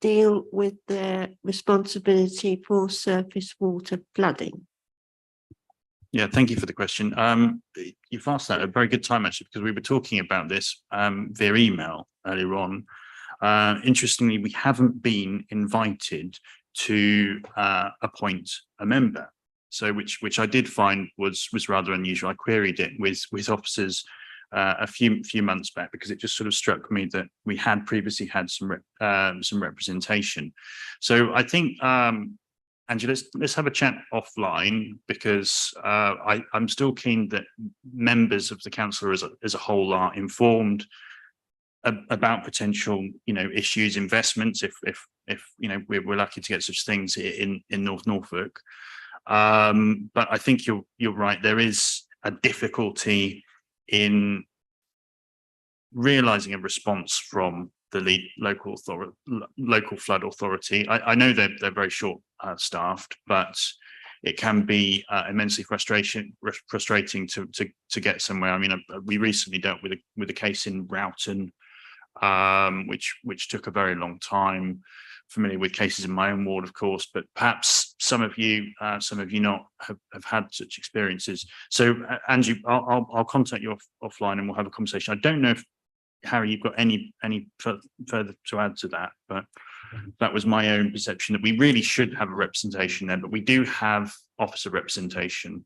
deal with their responsibility for surface water flooding? Yeah, thank you for the question. You've asked that at a very good time, actually, because we were talking about this via email earlier on. Interestingly, we haven't been invited to appoint a member. So which I did find was rather unusual. I queried it with officers a few months back, because it just sort of struck me that we had previously had some representation. So I think, Angela, let's have a chat offline, because I'm still keen that members of the council as a whole are informed about potential, issues, investments, if we're lucky to get such things in North Norfolk. But I think you're right. There is a difficulty in realizing a response from the lead local flood authority. I know they're very short staffed, but it can be immensely frustrating to get somewhere. I mean, we recently dealt with a case in Rowton, which took a very long time. Familiar with cases in my own ward, of course, but perhaps some of you not have had such experiences. So Angie, I'll contact you offline and we'll have a conversation. I don't know if, Harry, you've got any further to add to that, but that was my own perception, that we really should have a representation there, but we do have officer representation.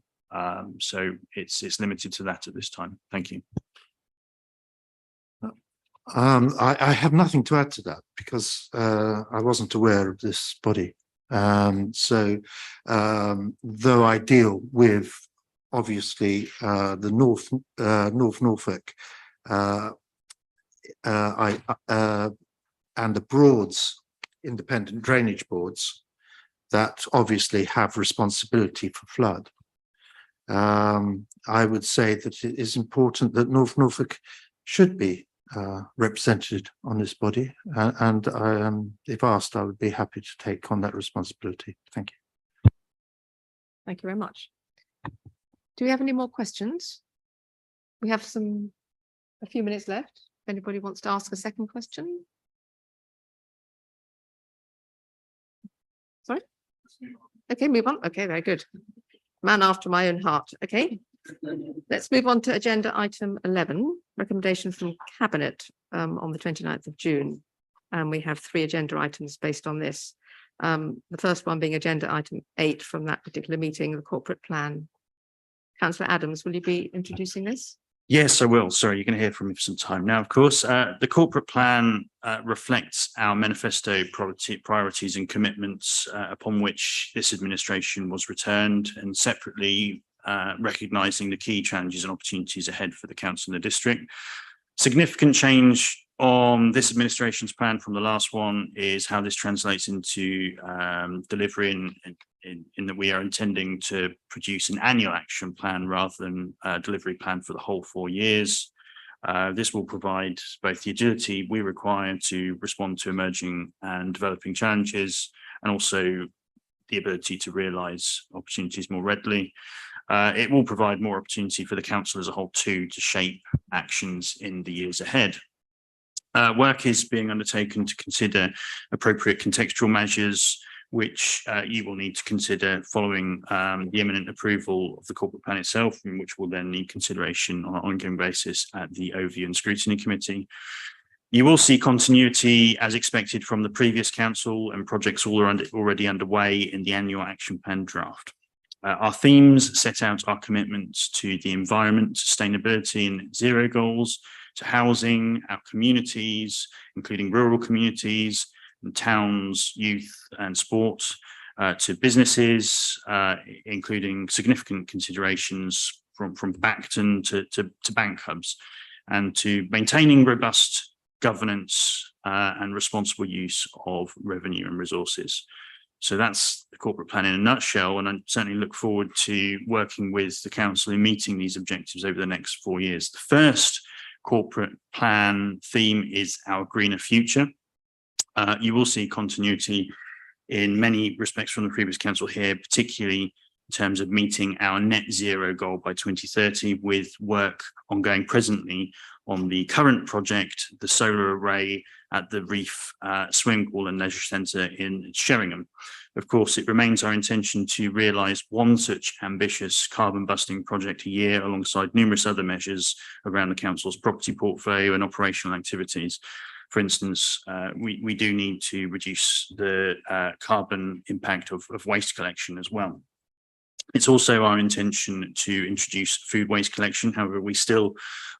So it's limited to that at this time. Thank you. I have nothing to add to that, because I wasn't aware of this body. So though I deal with obviously the North Norfolk and the Broads independent drainage boards that obviously have responsibility for flood, I would say that it is important that North Norfolk should be represented on this body, and if asked, I would be happy to take on that responsibility. Thank you. Thank you very much. Do we have any more questions? We have a few minutes left. If anybody wants to ask a second question. Sorry? Okay, move on. Okay, very good. Man after my own heart. Okay. Let's move on to agenda item 11, recommendation from Cabinet on the 29th of June. And we have 3 agenda items based on this. The first one being agenda item 8 from that particular meeting, the corporate plan. Councillor Adams, will you be introducing this? Yes, I will. Sorry, you're going to hear from me for some time now. Of course, the corporate plan reflects our manifesto priorities and commitments upon which this administration was returned, and separately recognising the key challenges and opportunities ahead for the council and the district. Significant change on this administration's plan from the last one is how this translates into delivery in that we are intending to produce an annual action plan rather than a delivery plan for the whole 4 years. This will provide both the agility we require to respond to emerging and developing challenges, and also the ability to realise opportunities more readily. It will provide more opportunity for the council as a whole too to shape actions in the years ahead. Work is being undertaken to consider appropriate contextual measures, which you will need to consider following the imminent approval of the corporate plan itself, and which will then need consideration on an ongoing basis at the Overview and Scrutiny Committee. You will see continuity as expected from the previous council, and projects all are already underway in the annual action plan draft. Our themes set out our commitments to the environment, sustainability and zero goals, to housing, our communities, including rural communities, and towns, youth and sports, to businesses, including significant considerations from Bacton to bank hubs, and to maintaining robust governance and responsible use of revenue and resources. So that's the corporate plan in a nutshell, and I certainly look forward to working with the council in meeting these objectives over the next 4 years. The first corporate plan theme is our greener future. You will see continuity in many respects from the previous council here, particularly in terms of meeting our net zero goal by 2030, with work ongoing presently on the current project, the solar array at the Reef Swimming Pool and Leisure Centre in Sheringham. Of course, it remains our intention to realise one such ambitious carbon busting project a year, alongside numerous other measures around the council's property portfolio and operational activities. For instance, we do need to reduce the carbon impact of waste collection as well. It's also our intention to introduce food waste collection. However, we still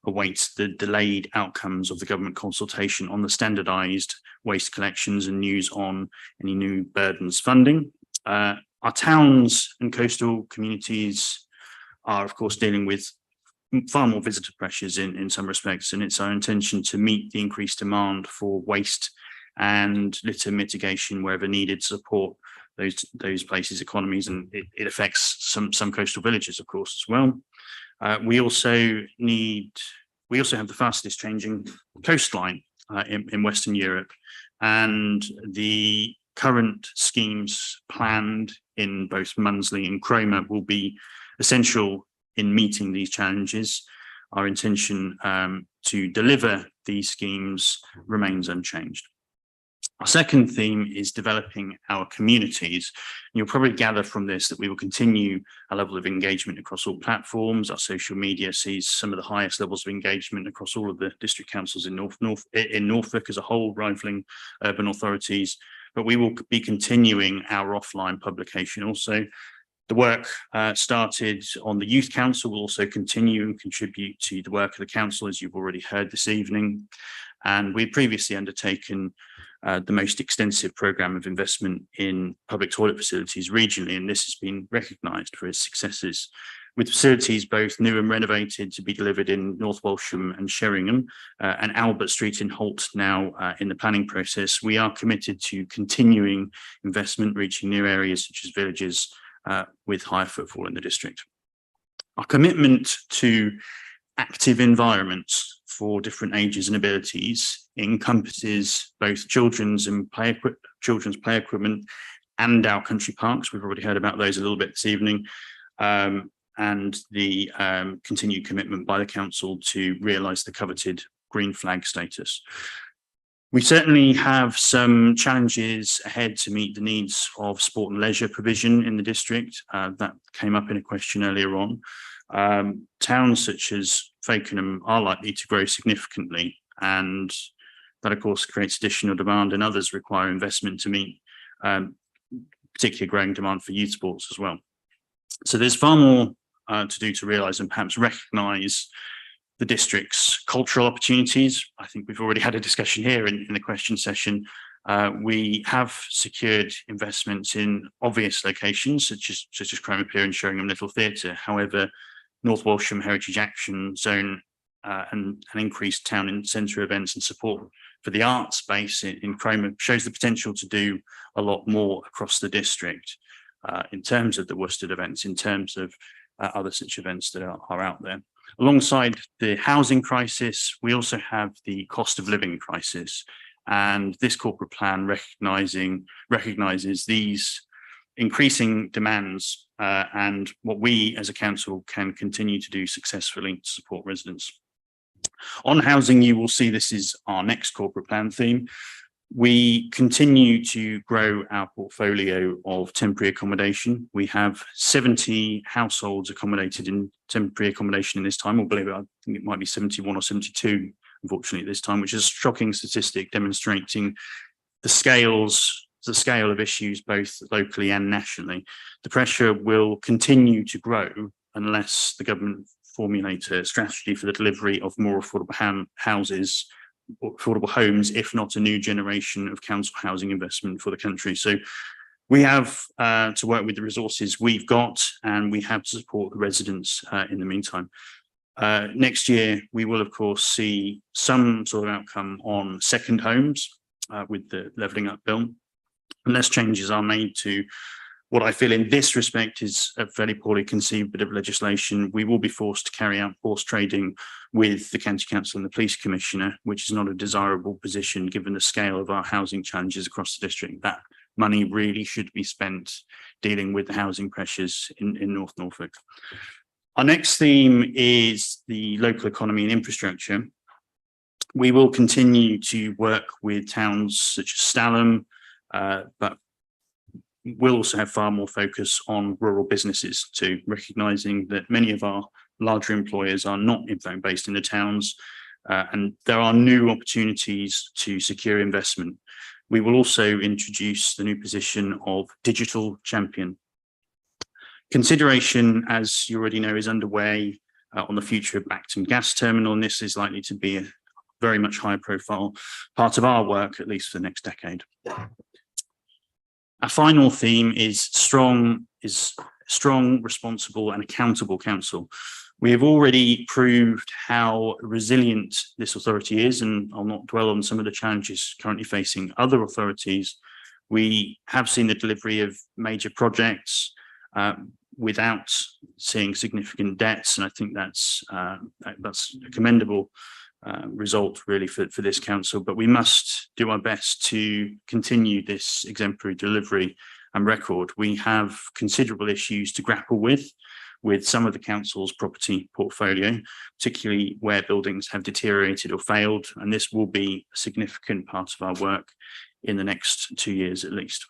await the delayed outcomes of the government consultation on the standardised waste collections and news on any new burdens funding. Our towns and coastal communities are, of course, dealing with far more visitor pressures in some respects, and it's our intention to meet the increased demand for waste and litter mitigation wherever needed to support those places' economies, and it affects some coastal villages, of course, as well. We also have the fastest changing coastline in Western Europe, and the current schemes planned in both Munsley and Cromer will be essential in meeting these challenges. Our intention to deliver these schemes remains unchanged. Our second theme is developing our communities. You'll probably gather from this that we will continue a level of engagement across all platforms. Our social media sees some of the highest levels of engagement across all of the district councils in Norfolk as a whole, rivaling urban authorities. But we will be continuing our offline publication also. The work started on the Youth Council will also continue and contribute to the work of the council, as you've already heard this evening. And we've previously undertaken the most extensive programme of investment in public toilet facilities regionally, and this has been recognised for its successes, with facilities both new and renovated to be delivered in North Walsham and Sheringham, and Albert Street in Holt now in the planning process. We are committed to continuing investment, reaching new areas such as villages with higher footfall in the district. Our commitment to active environments for different ages and abilities encompasses both children's play equipment and our country parks. We've already heard about those a little bit this evening, and the continued commitment by the council to realise the coveted green flag status. We certainly have some challenges ahead to meet the needs of sport and leisure provision in the district. That came up in a question earlier on. Towns such as Fakenham are likely to grow significantly, and that of course creates additional demand, and others require investment to meet particularly growing demand for youth sports as well. So there's far more to do to realise and perhaps recognise the district's cultural opportunities. I think we've already had a discussion here in the question session We have secured investments in obvious locations such as Cromer Pier and Sheringham Little Theatre. However, North Walsham Heritage Action Zone and increased town and centre events and support for the art space in Cromer shows the potential to do a lot more across the district in terms of the Worcester events, in terms of other such events that are out there. Alongside the housing crisis, we also have the cost of living crisis. And this corporate plan recognises these increasing demands and what we as a council can continue to do successfully to support residents. On housing, you will see this is our next corporate plan theme. We continue to grow our portfolio of temporary accommodation. We have 70 households accommodated in temporary accommodation in this time, or believe it, I think it might be 71 or 72, unfortunately, at this time, which is a shocking statistic demonstrating the scale of issues both locally and nationally. The pressure will continue to grow unless the government formulate a strategy for the delivery of more affordable houses, affordable homes, if not a new generation of council housing investment for the country. So we have to work with the resources we've got, and we have to support the residents in the meantime. Next year, we will, of course, see some sort of outcome on second homes with the Levelling Up Bill. Unless changes are made to what I feel in this respect is a fairly poorly conceived bit of legislation, we will be forced to carry out horse trading with the County Council and the Police Commissioner, which is not a desirable position given the scale of our housing challenges across the district. That money really should be spent dealing with the housing pressures in North Norfolk. Our next theme is the local economy and infrastructure. We will continue to work with towns such as Stalham, but we'll also have far more focus on rural businesses too, recognising that many of our larger employers are not in fact based in the towns, and there are new opportunities to secure investment. We will also introduce the new position of digital champion. Consideration, as you already know, is underway on the future of Bacton Gas Terminal, and this is likely to be a very much high profile part of our work, at least for the next decade. Our final theme is strong, responsible and accountable council. We have already proved how resilient this authority is, and I'll not dwell on some of the challenges currently facing other authorities. We have seen the delivery of major projects without seeing significant debts, and I think that's a commendable result really for this council, but we must do our best to continue this exemplary delivery and record. We have considerable issues to grapple with some of the council's property portfolio, particularly where buildings have deteriorated or failed, and this will be a significant part of our work in the next 2 years at least.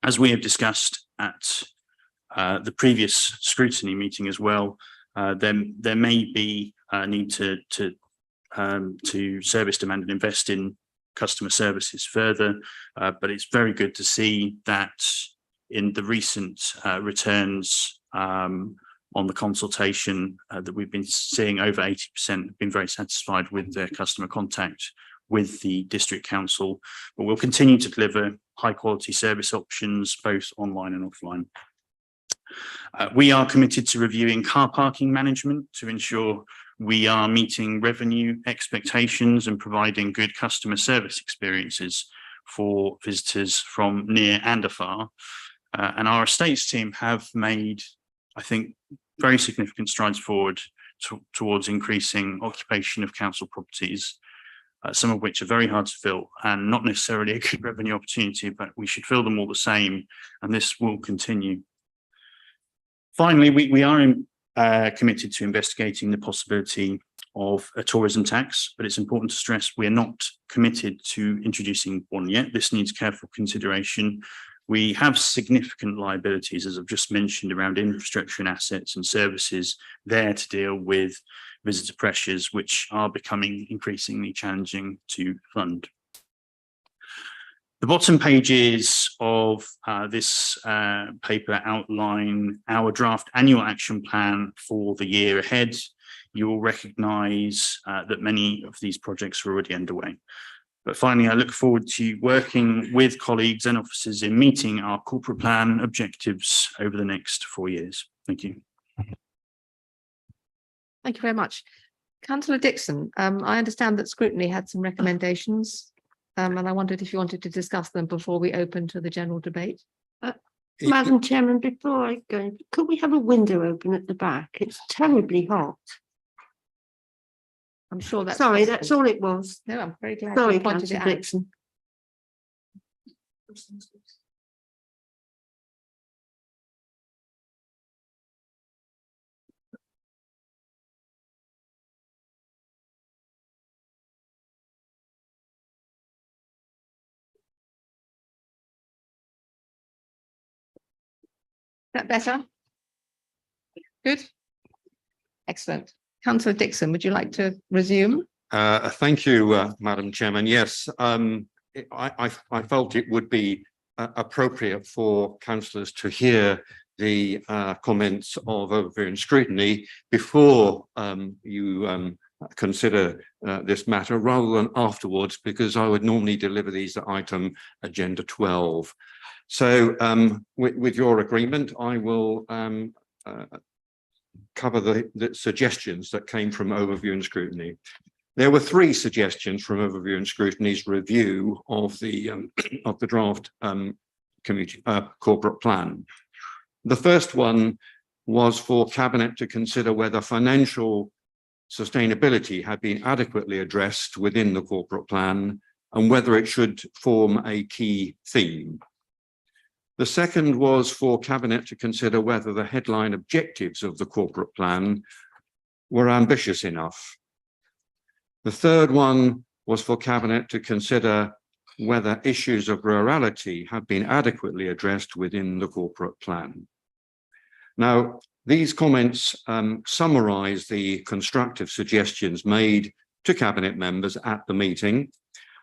As we have discussed at the previous scrutiny meeting as well, there may be a need to service demand and invest in customer services further, but it's very good to see that in the recent returns on the consultation that we've been seeing, over 80% have been very satisfied with their customer contact with the district council, but we'll continue to deliver high quality service options both online and offline. We are committed to reviewing car parking management to ensure we are meeting revenue expectations and providing good customer service experiences for visitors from near and afar. And our estates team have made, I think, very significant strides forward towards increasing occupation of council properties, some of which are very hard to fill and not necessarily a good revenue opportunity, but we should fill them all the same, and this will continue. Finally, we are committed to investigating the possibility of a tourism tax, but it's important to stress we're not committed to introducing one yet. This needs careful consideration. We have significant liabilities, as I've just mentioned, around infrastructure and assets and services there to deal with visitor pressures, which are becoming increasingly challenging to fund. The bottom pages of this paper outline our draft annual action plan for the year ahead. You will recognise that many of these projects are already underway. But finally, I look forward to working with colleagues and officers in meeting our corporate plan objectives over the next 4 years. Thank you. Thank you very much. Councillor Dixon, I understand that scrutiny had some recommendations, and I wondered if you wanted to discuss them before we open to the general debate. Madam Chairman, before I go, could we have a window open at the back? It's terribly hot. I'm sure that's. Sorry, possible. that's all it was. No, I'm very glad Sorry, you pointed it Councillor out. Dixon. That better? Good. Excellent. Councillor Dixon, would you like to resume? Thank you, Madam Chairman. Yes, I felt it would be appropriate for councillors to hear the comments of overview and scrutiny before you consider this matter rather than afterwards, because I would normally deliver these at item agenda 12. So with your agreement, I will cover the suggestions that came from overview and scrutiny. There were 3 suggestions from overview and scrutiny's review of the draft community corporate plan. The first one was for Cabinet to consider whether financial sustainability had been adequately addressed within the corporate plan and whether it should form a key theme. The second was for Cabinet to consider whether the headline objectives of the corporate plan were ambitious enough. The third one was for Cabinet to consider whether issues of rurality have been adequately addressed within the corporate plan. Now, these comments summarise the constructive suggestions made to Cabinet members at the meeting.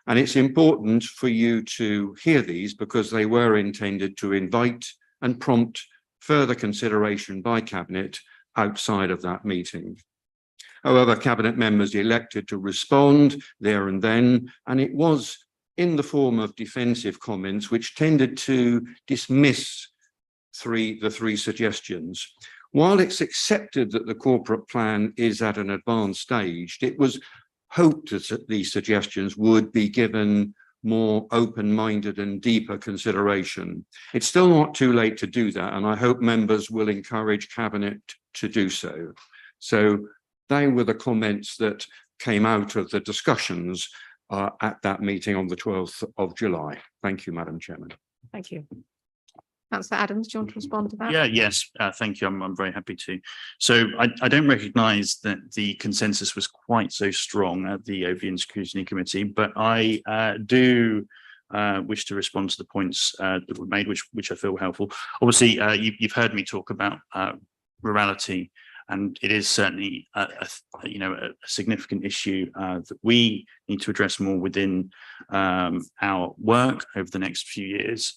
And it's important for you to hear these because they were intended to invite and prompt further consideration by Cabinet outside of that meeting. However, Cabinet members elected to respond there and then, and it was in the form of defensive comments which tended to dismiss the three suggestions. While it's accepted that the corporate plan is at an advanced stage, it was hoped that these suggestions would be given more open-minded and deeper consideration. It's still not too late to do that, and I hope members will encourage Cabinet to do so. So they were the comments that came out of the discussions at that meeting on the 12th of July. Thank you, Madam Chairman. Thank you. Councillor Adams, do you want to respond to that? Yeah, yes, thank you. I'm very happy to. So I don't recognise that the consensus was quite so strong at the Overview and Scrutiny Committee, but I do wish to respond to the points that were made, which I feel helpful. Obviously, you've heard me talk about rurality, and it is certainly a significant issue that we need to address more within our work over the next few years.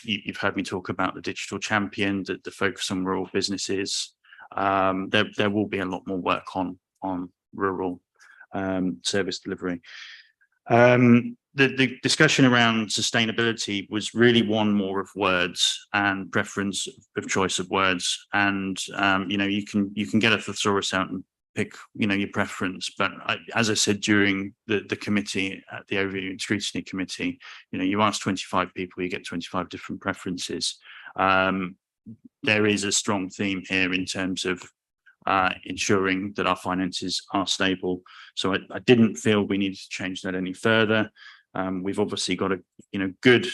You've heard me talk about the digital champion, the focus on rural businesses. There will be a lot more work on rural service delivery. The discussion around sustainability was really one more of words and preference of choice of words. And you can get a thesaurus out and pick your preference, but as I said during the committee at the Overview and Scrutiny Committee, you ask 25 people, you get 25 different preferences. There is a strong theme here in terms of ensuring that our finances are stable. So I didn't feel we needed to change that any further. We've obviously got a good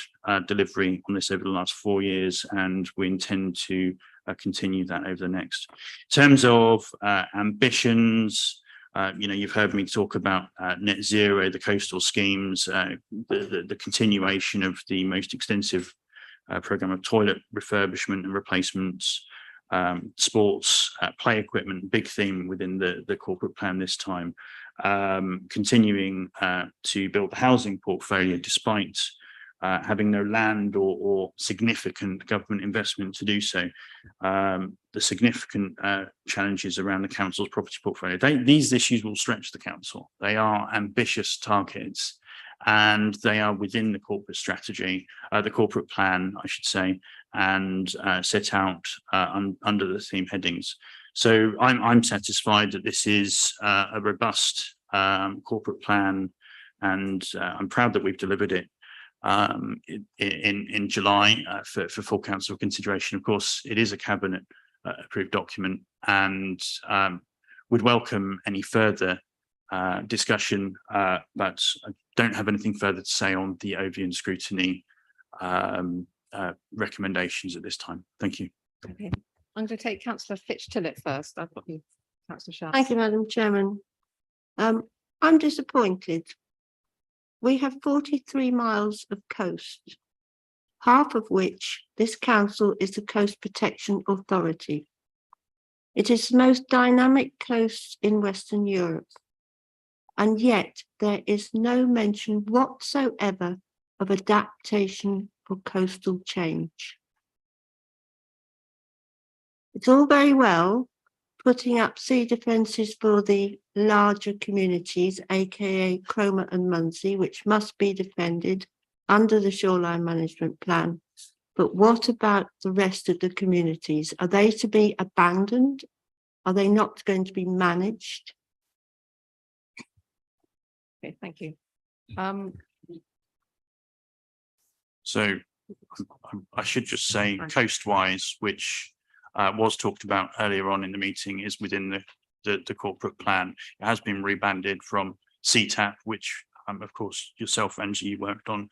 delivery on this over the last 4 years, and we intend to continue that over the next. In terms of ambitions, you've heard me talk about net zero, the coastal schemes, the continuation of the most extensive program of toilet refurbishment and replacements, sports, play equipment, big theme within the corporate plan this time. Continuing to build the housing portfolio despite having no land or significant government investment to do so. The significant challenges around the council's property portfolio. These issues will stretch the council. They are ambitious targets, and they are within the corporate strategy, the corporate plan, I should say, and set out under the theme headings. So I'm satisfied that this is a robust corporate plan, and I'm proud that we've delivered it in July for full council consideration. Of course, it is a cabinet approved document, and would welcome any further discussion, but I don't have anything further to say on the overview and scrutiny recommendations at this time. Thank you. Okay. I'm going to take Councillor Fitch-Tillett first. I've got you, Councillor Shah. Thank you, Madam Chairman. I'm disappointed. We have 43 miles of coast, half of which this council is the Coast Protection Authority. It is the most dynamic coast in Western Europe, and yet there is no mention whatsoever of adaptation for coastal change. It's all very well putting up sea defences for the larger communities, aka Cromer and Munsey, which must be defended under the Shoreline Management Plan. But what about the rest of the communities? Are they to be abandoned? Are they not going to be managed? Okay, thank you. So I should just say coastwise, which was talked about earlier on in the meeting, is within the corporate plan. It has been rebanded from CTAP, which of course yourself, Angie, worked on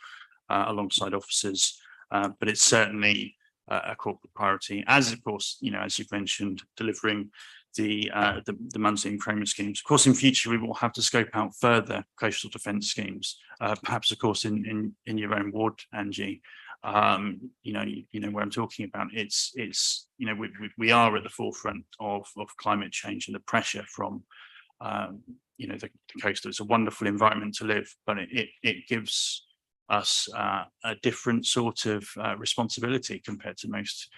alongside officers, but it's certainly a corporate priority, as of course, you know, as you've mentioned, delivering the Munsey and Cromer schemes. Of course, in future we will have to scope out further coastal defence schemes, perhaps of course in your own ward, Angie. You know where I'm talking about. It's you know, we are at the forefront of climate change and the pressure from you know, the coast. It's a wonderful environment to live, but it gives us a different sort of responsibility compared to most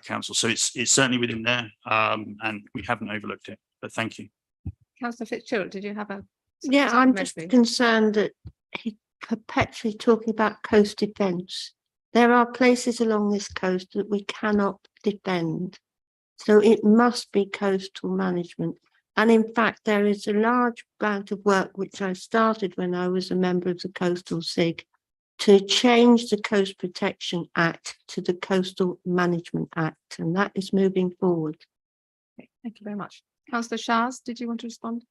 councils. So it's certainly within there, and we haven't overlooked it. But thank you. Councillor Fitzgerald, did you have a? Yeah, I'm just concerned that he's perpetually talking about coast defence. There are places along this coast that we cannot defend. So it must be coastal management. And in fact, there is a large amount of work which I started when I was a member of the Coastal SIG to change the Coast Protection Act to the Coastal Management Act, and that is moving forward. Okay, thank you very much. Councillor Shahs, did you want to respond?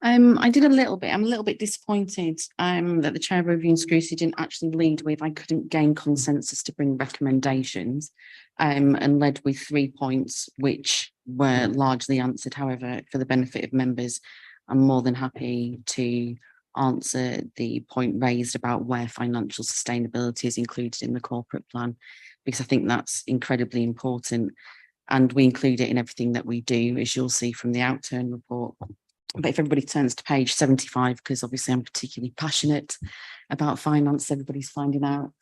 I did a little bit. I'm a little bit disappointed that the Chair of Review and Scrutiny didn't actually lead with I couldn't gain consensus to bring recommendations, and led with 3 points which were largely answered. However, for the benefit of members, I'm more than happy to answer the point raised about where financial sustainability is included in the corporate plan, because I think that's incredibly important, and we include it in everything that we do, as you'll see from the outturn report. But if everybody turns to page 75, because obviously I'm particularly passionate about finance, everybody's finding out.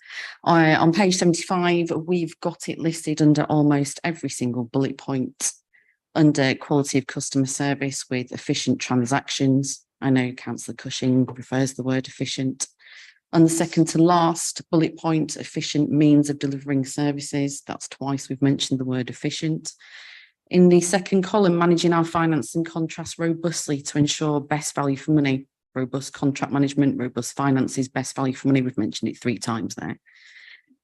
On page 75, we've got it listed under almost every single bullet point under quality of customer service with efficient transactions. I know Councillor Cushing prefers the word efficient. On the second to last bullet point, efficient means of delivering services. That's twice we've mentioned the word efficient. In the second column, managing our finance and contracts robustly to ensure best value for money, robust contract management, robust finances, best value for money. We've mentioned it 3 times there.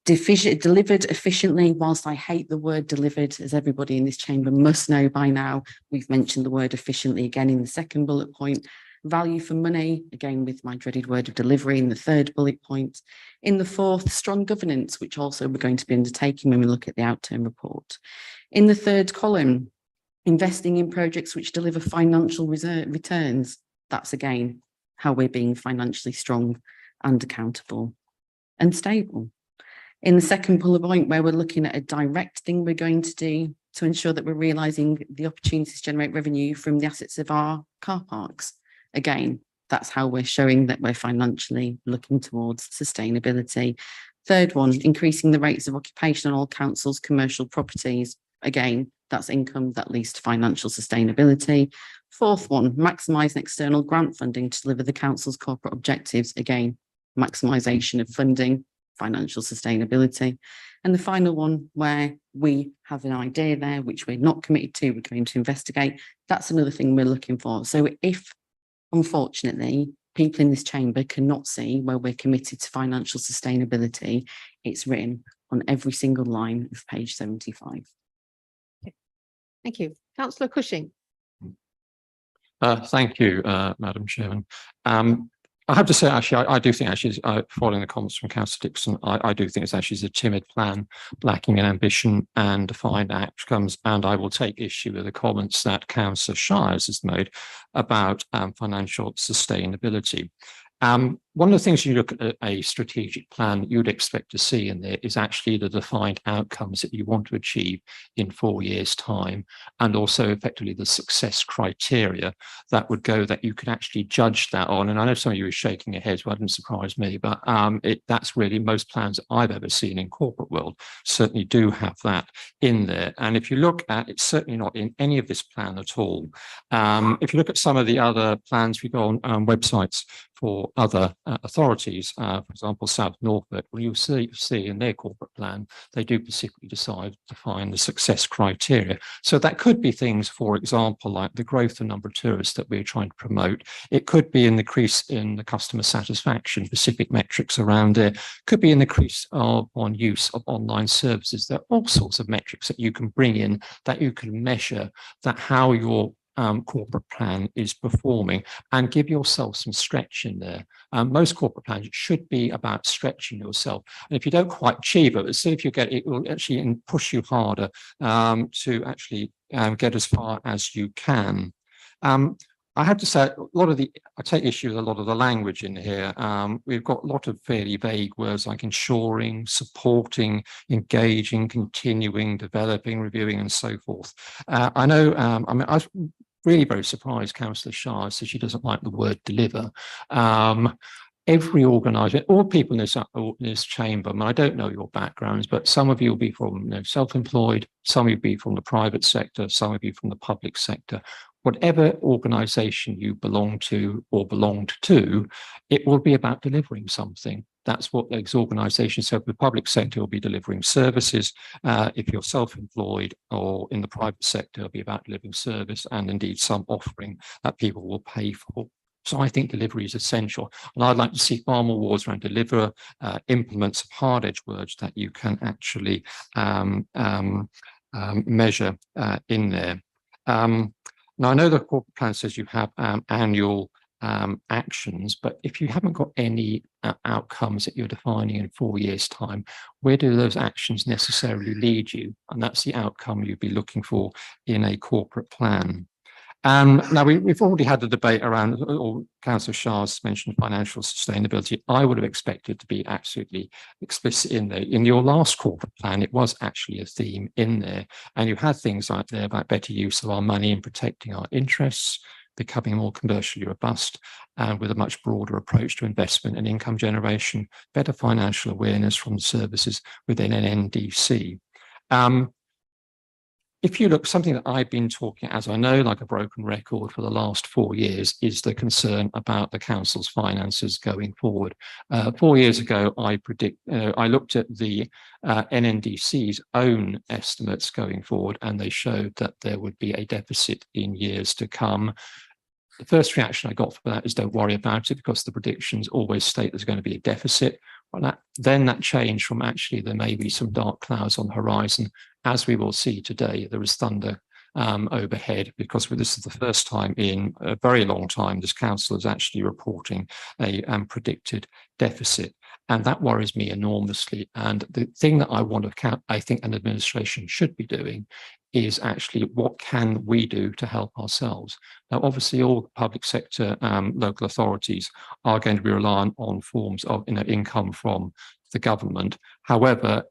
Delivered efficiently, whilst I hate the word delivered, as everybody in this chamber must know by now, we've mentioned the word efficiently again in the second bullet point. Value for money, again with my dreaded word of delivery in the third bullet point. In the fourth, strong governance, which also we're going to be undertaking when we look at the outturn report. In the third column, investing in projects which deliver financial returns. That's again how we're being financially strong and accountable and stable. In the second bullet point, where we're looking at a direct thing we're going to do to ensure that we're realising the opportunities to generate revenue from the assets of our car parks. Again, that's how we're showing that we're financially looking towards sustainability. Third one, increasing the rates of occupation on all councils' commercial properties. Again, that's income that leads to financial sustainability. Fourth one, maximising external grant funding to deliver the council's corporate objectives. Again, maximisation of funding, financial sustainability. And the final one, where we have an idea there, which we're not committed to, we're going to investigate. That's another thing we're looking for. So if, unfortunately, people in this chamber cannot see where we're committed to financial sustainability, it's written on every single line of page 75. Thank you. Councillor Cushing. Thank you, Madam Chairman. I have to say, actually, I do think, actually, following the comments from Councillor Dixon, I do think it's actually a timid plan, lacking in ambition and defined outcomes. And I will take issue with the comments that Councillor Shires has made about financial sustainability. One of the things you look at a strategic plan you'd expect to see in there is actually the defined outcomes that you want to achieve in 4 years' time, and also effectively the success criteria that would go that you could actually judge that on. And I know some of you are shaking your heads, well, it doesn't surprise me, but that's really most plans that I've ever seen in corporate world certainly do have that in there. And if you look at it's certainly not in any of this plan at all. If you look at some of the other plans, we go on websites for other authorities, for example, South Norfolk, well, you'll see in their corporate plan, they do specifically define the success criteria. So that could be things, for example, like the growth in number of tourists that we're trying to promote. It could be an increase in the customer satisfaction, specific metrics around it. Could be an increase on use of online services. There are all sorts of metrics that you can bring in that you can measure that how your corporate plan is performing, and give yourself some stretch in there. Most corporate plans should be about stretching yourself. And if you don't quite achieve it, see if you get it will actually push you harder to actually get as far as you can. I have to say, I take issue with a lot of the language in here. We've got a lot of fairly vague words like ensuring, supporting, engaging, continuing, developing, reviewing, and so forth. I know, I mean, I was really very surprised Councillor Shires says she doesn't like the word deliver. Every organisation, all people in this chamber, I mean, I don't know your backgrounds, but some of you will be from self-employed, some of you will be from the private sector, some of you from the public sector. Whatever organisation you belong to or belonged to, it will be about delivering something. That's what those organisations, so the public sector will be delivering services. If you're self-employed or in the private sector, it'll be about delivering service and indeed some offering that people will pay for. So I think delivery is essential. And I'd like to see far more words around deliver, implement some hard edge words that you can actually measure in there. Now, I know the corporate plan says you have annual actions, but if you haven't got any outcomes that you're defining in 4 years' time, where do those actions necessarily lead you? And that's the outcome you'd be looking for in a corporate plan. Now, we've already had the debate around, or Councillor Shires mentioned financial sustainability. I would have expected to be absolutely explicit in there. In your last corporate plan, it was actually a theme in there. And you had things like there about better use of our money and protecting our interests, becoming more commercially robust, and with a much broader approach to investment and income generation, better financial awareness from the services within an NDC. If you look, something that I've been talking, as I know, like a broken record for the last 4 years, is the concern about the council's finances going forward. 4 years ago, I looked at the NNDC's own estimates going forward, and they showed that there would be a deficit in years to come. The first reaction I got for that is don't worry about it, because the predictions always state there's going to be a deficit. Well, then that changed from actually there may be some dark clouds on the horizon. As we will see today, there is thunder overhead, because this is the first time in a very long time this council is actually reporting a predicted deficit. And that worries me enormously. And the thing that I think an administration should be doing is actually what can we do to help ourselves? Now, obviously, all public sector local authorities are going to be reliant on forms of income from the government. However,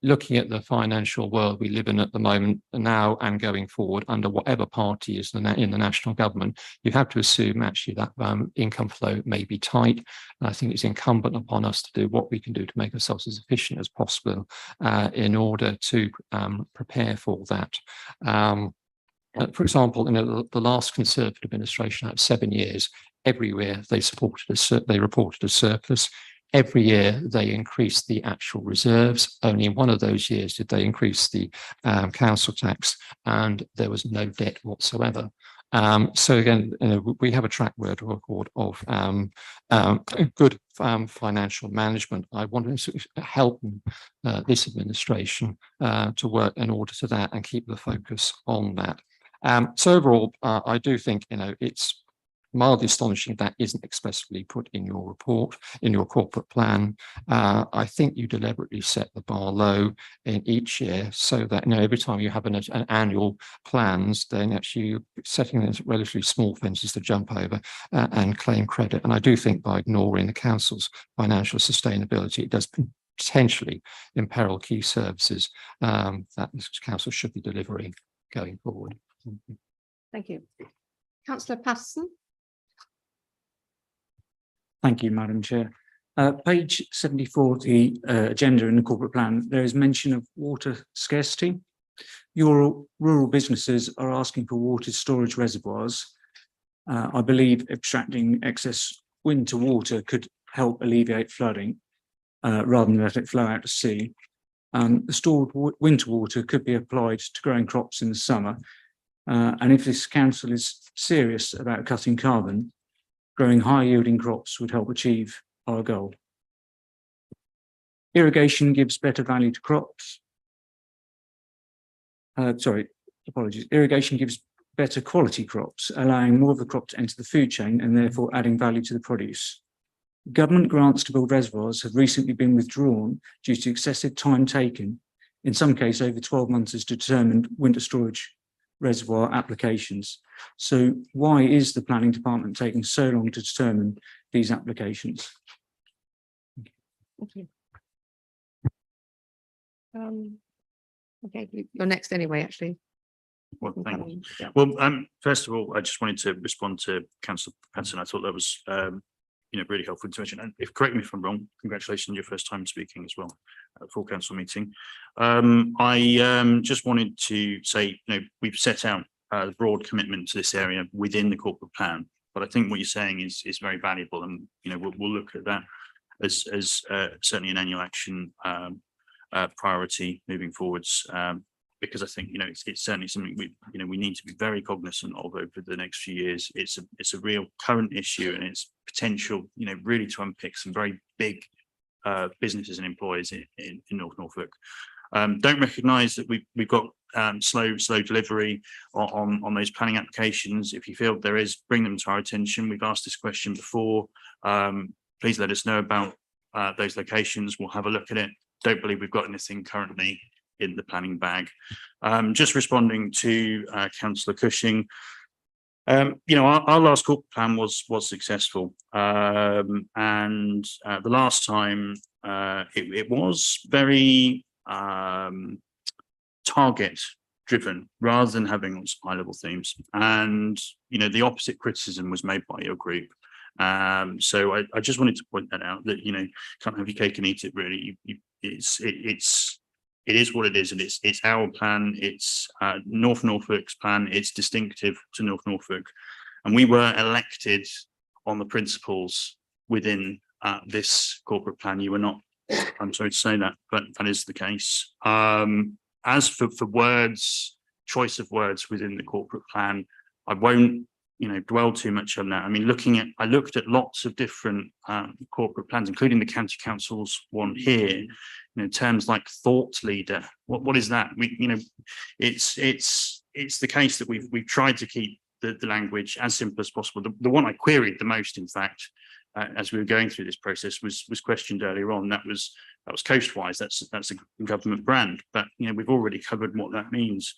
looking at the financial world we live in at the moment now and going forward under whatever party is in the national government, you have to assume actually that income flow may be tight. And I think it's incumbent upon us to do what we can do to make ourselves as efficient as possible in order to prepare for that. For example, the last Conservative administration out of 7 years, every year they reported a surplus. Every year they increased the actual reserves. Only in one of those years did they increase the council tax, and there was no debt whatsoever. So again, we have a track record of good financial management. I want to help this administration to work in order to that and keep the focus on that. So overall, I do think it's mildly astonishing that isn't expressly put in your report, in your corporate plan. I think you deliberately set the bar low in each year so that every time you have an annual plans, then actually you're setting those relatively small fences to jump over and claim credit. And I do think by ignoring the council's financial sustainability, it does potentially imperil key services that this council should be delivering going forward. Thank you. Councillor Patterson. Thank you, Madam Chair. Page 74 of the agenda in the corporate plan, there is mention of water scarcity. Your rural businesses are asking for water storage reservoirs. I believe extracting excess winter water could help alleviate flooding rather than let it flow out to sea. The stored winter water could be applied to growing crops in the summer. And if this council is serious about cutting carbon, growing high yielding crops would help achieve our goal. Irrigation gives better value to crops. Irrigation gives better quality crops, allowing more of the crop to enter the food chain and therefore adding value to the produce. Government grants to build reservoirs have recently been withdrawn due to excessive time taken, in some cases over 12 months, as determined winter storage reservoir applications. So why is the planning department taking so long to determine these applications? Thank you. Okay, you're next anyway, actually. Well, thank you. Well, first of all, I just wanted to respond to Councillor Patterson. I thought that was really helpful information. And correct me if I'm wrong, congratulations on your first time speaking as well at a full council meeting. I just wanted to say, we've set out the broad commitment to this area within the corporate plan, but I think what you're saying is very valuable, and we'll look at that as certainly an annual action priority moving forwards. Because I think it's certainly something we need to be very cognizant of over the next few years. It's a real current issue, and it's potential really to unpick some very big businesses and employees in North Norfolk. Don't recognise that we've got slow delivery on those planning applications. If you feel there is, bring them to our attention. We've asked this question before. Please let us know about those locations. We'll have a look at it. Don't believe we've got anything currently in the planning bag. Just responding to Councillor Cushing, our last corporate plan was successful, and the last time it was very target driven rather than having lots of high level themes, and the opposite criticism was made by your group. So I just wanted to point that out, that can't have your cake and eat it, really. It is what it is, and it's our plan. It's North Norfolk's plan. It's distinctive to North Norfolk, and we were elected on the principles within this corporate plan. You were not. I'm sorry to say that, but that is the case. As for words, choice of words within the corporate plan, I won't dwell too much on that. I mean, I looked at lots of different corporate plans, including the county council's one here. Terms like thought leader. What is that? It's the case that we've tried to keep the language as simple as possible. The one I queried the most, in fact, as we were going through this process, was questioned earlier on. That was Coastwise. That's a government brand, but we've already covered what that means.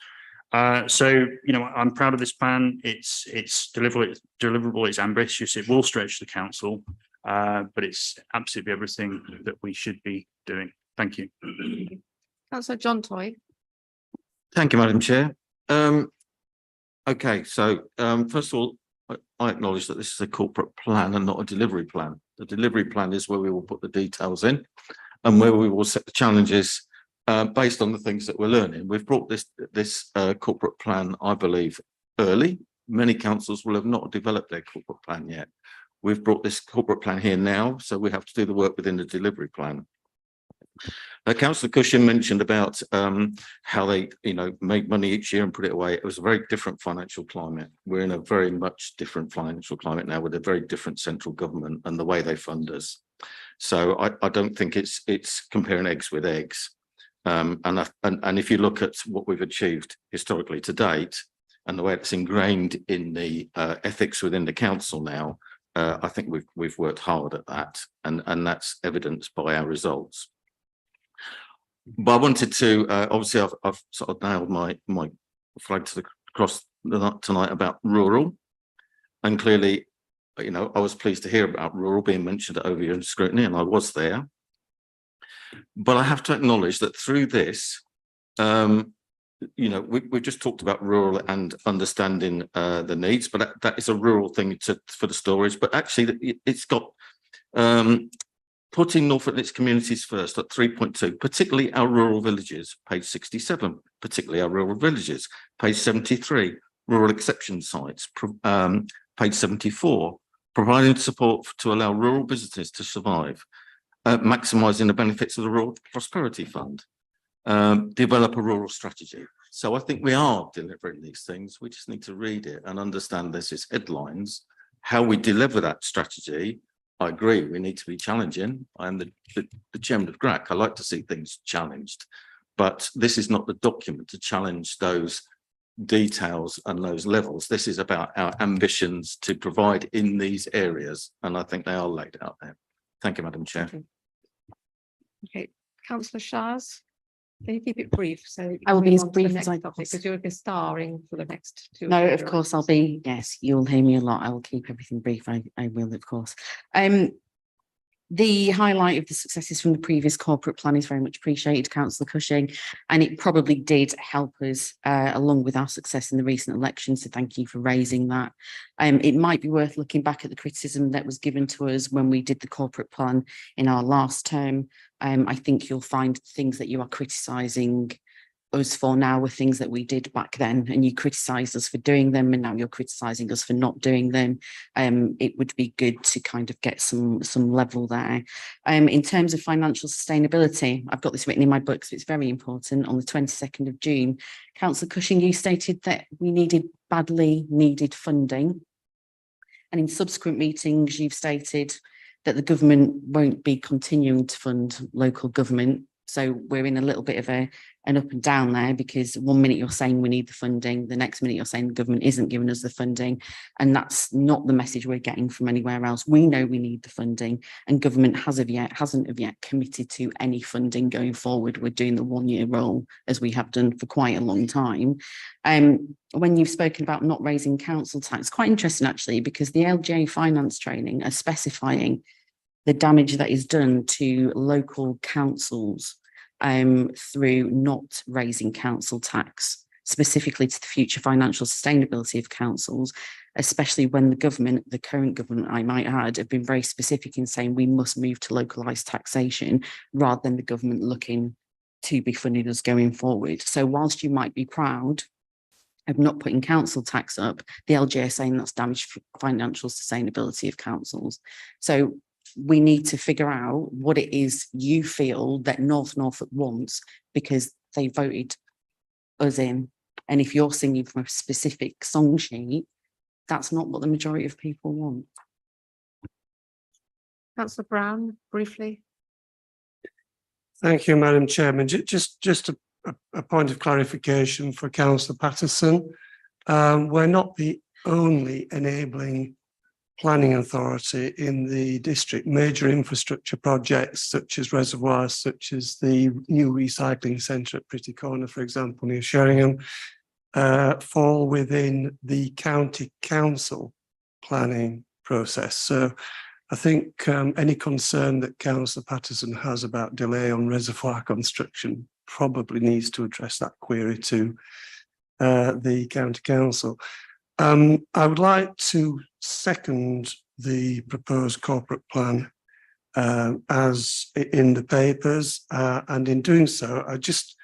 So I'm proud of this plan. It's deliverable. It's ambitious. It will stretch the council, but it's absolutely everything that we should be doing. Thank you. Councillor John Toy. Thank you, Madam Chair. Okay, so first of all, I acknowledge that this is a corporate plan and not a delivery plan. The delivery plan is where we will put the details in and where we will set the challenges based on the things that we're learning. We've brought this corporate plan, I believe, early. Many councils will have not developed their corporate plan yet. We've brought this corporate plan here now, so we have to do the work within the delivery plan. Councillor Cushing mentioned about how they, made money each year and put it away. It was a very different financial climate. We're in a very much different financial climate now with a very different central government and the way they fund us. So I don't think it's comparing eggs with eggs. And if you look at what we've achieved historically to date and the way it's ingrained in the ethics within the council now, I think we've worked hard at that, and that's evidenced by our results. But I wanted to obviously I've sort of nailed my flag to the cross tonight about rural, and clearly, I was pleased to hear about rural being mentioned at Overview and Scrutiny, and I was there. But I have to acknowledge that through this, we've just talked about rural and understanding the needs, but that is a rural thing for the storage. But actually, it's got putting Norfolk and its communities first at 3.2, particularly our rural villages, page 67, particularly our rural villages, page 73, rural exception sites, page 74, providing support to allow rural businesses to survive, maximising the benefits of the Rural Prosperity Fund, develop a rural strategy. So I think we are delivering these things. We just need to read it and understand this is headlines. How we deliver that strategy, I agree, we need to be challenging. I'm the chairman of GRAC. I like to see things challenged, but this is not the document to challenge those details and those levels. This is about our ambitions to provide in these areas, and I think they are laid out there. Thank you, Madam Chair. Okay, Councillor Shires, can you keep it brief? So I will be as brief as I because you're starring for the next two. No, of course, I'll be, yes, you'll hear me a lot. I will keep everything brief. I will, of course. The highlight of the successes from the previous corporate plan is very much appreciated, Councillor Cushing, and it probably did help us along with our success in the recent elections. So thank you for raising that. It might be worth looking back at the criticism that was given to us when we did the corporate plan in our last term. I think you'll find things that you are criticising us for now were things that we did back then, and you criticised us for doing them, and now you're criticising us for not doing them. It would be good to kind of get some level there. In terms of financial sustainability, I've got this written in my book, so it's very important. On the 22nd of June, Councillor Cushing, you stated that we badly needed funding, and in subsequent meetings you've stated that the government won't be continuing to fund local government. So we're in a little bit of an up and down there, because one minute you're saying we need the funding, the next minute you're saying the government isn't giving us the funding, and that's not the message we're getting from anywhere else. We know we need the funding, and government hasn't yet committed to any funding going forward. We're doing the 1-year roll, as we have done for quite a long time. When you've spoken about not raising council tax, quite interesting actually, because the LGA finance training are specifying the damage that is done to local councils through not raising council tax, specifically to the future financial sustainability of councils, especially when the current government, I might add, have been very specific in saying we must move to localised taxation rather than the government looking to be funding us going forward. So whilst you might be proud of not putting council tax up, the LGA are saying that's damaged for financial sustainability of councils. So we need to figure out what it is you feel that North Norfolk wants, because they voted us in. And if you're singing from a specific song sheet, that's not what the majority of people want. Councillor Brown, briefly. Thank you, Madam Chairman. Just a point of clarification for Councillor Patterson. We're not the only enabling planning authority in the district. Major infrastructure projects such as reservoirs, such as the new recycling centre at Pretty Corner, for example, near Sheringham, fall within the county council planning process. So I think any concern that Councillor Patterson has about delay on reservoir construction probably needs to address that query to the county council. I would like to second the proposed corporate plan as in the papers, and in doing so, I just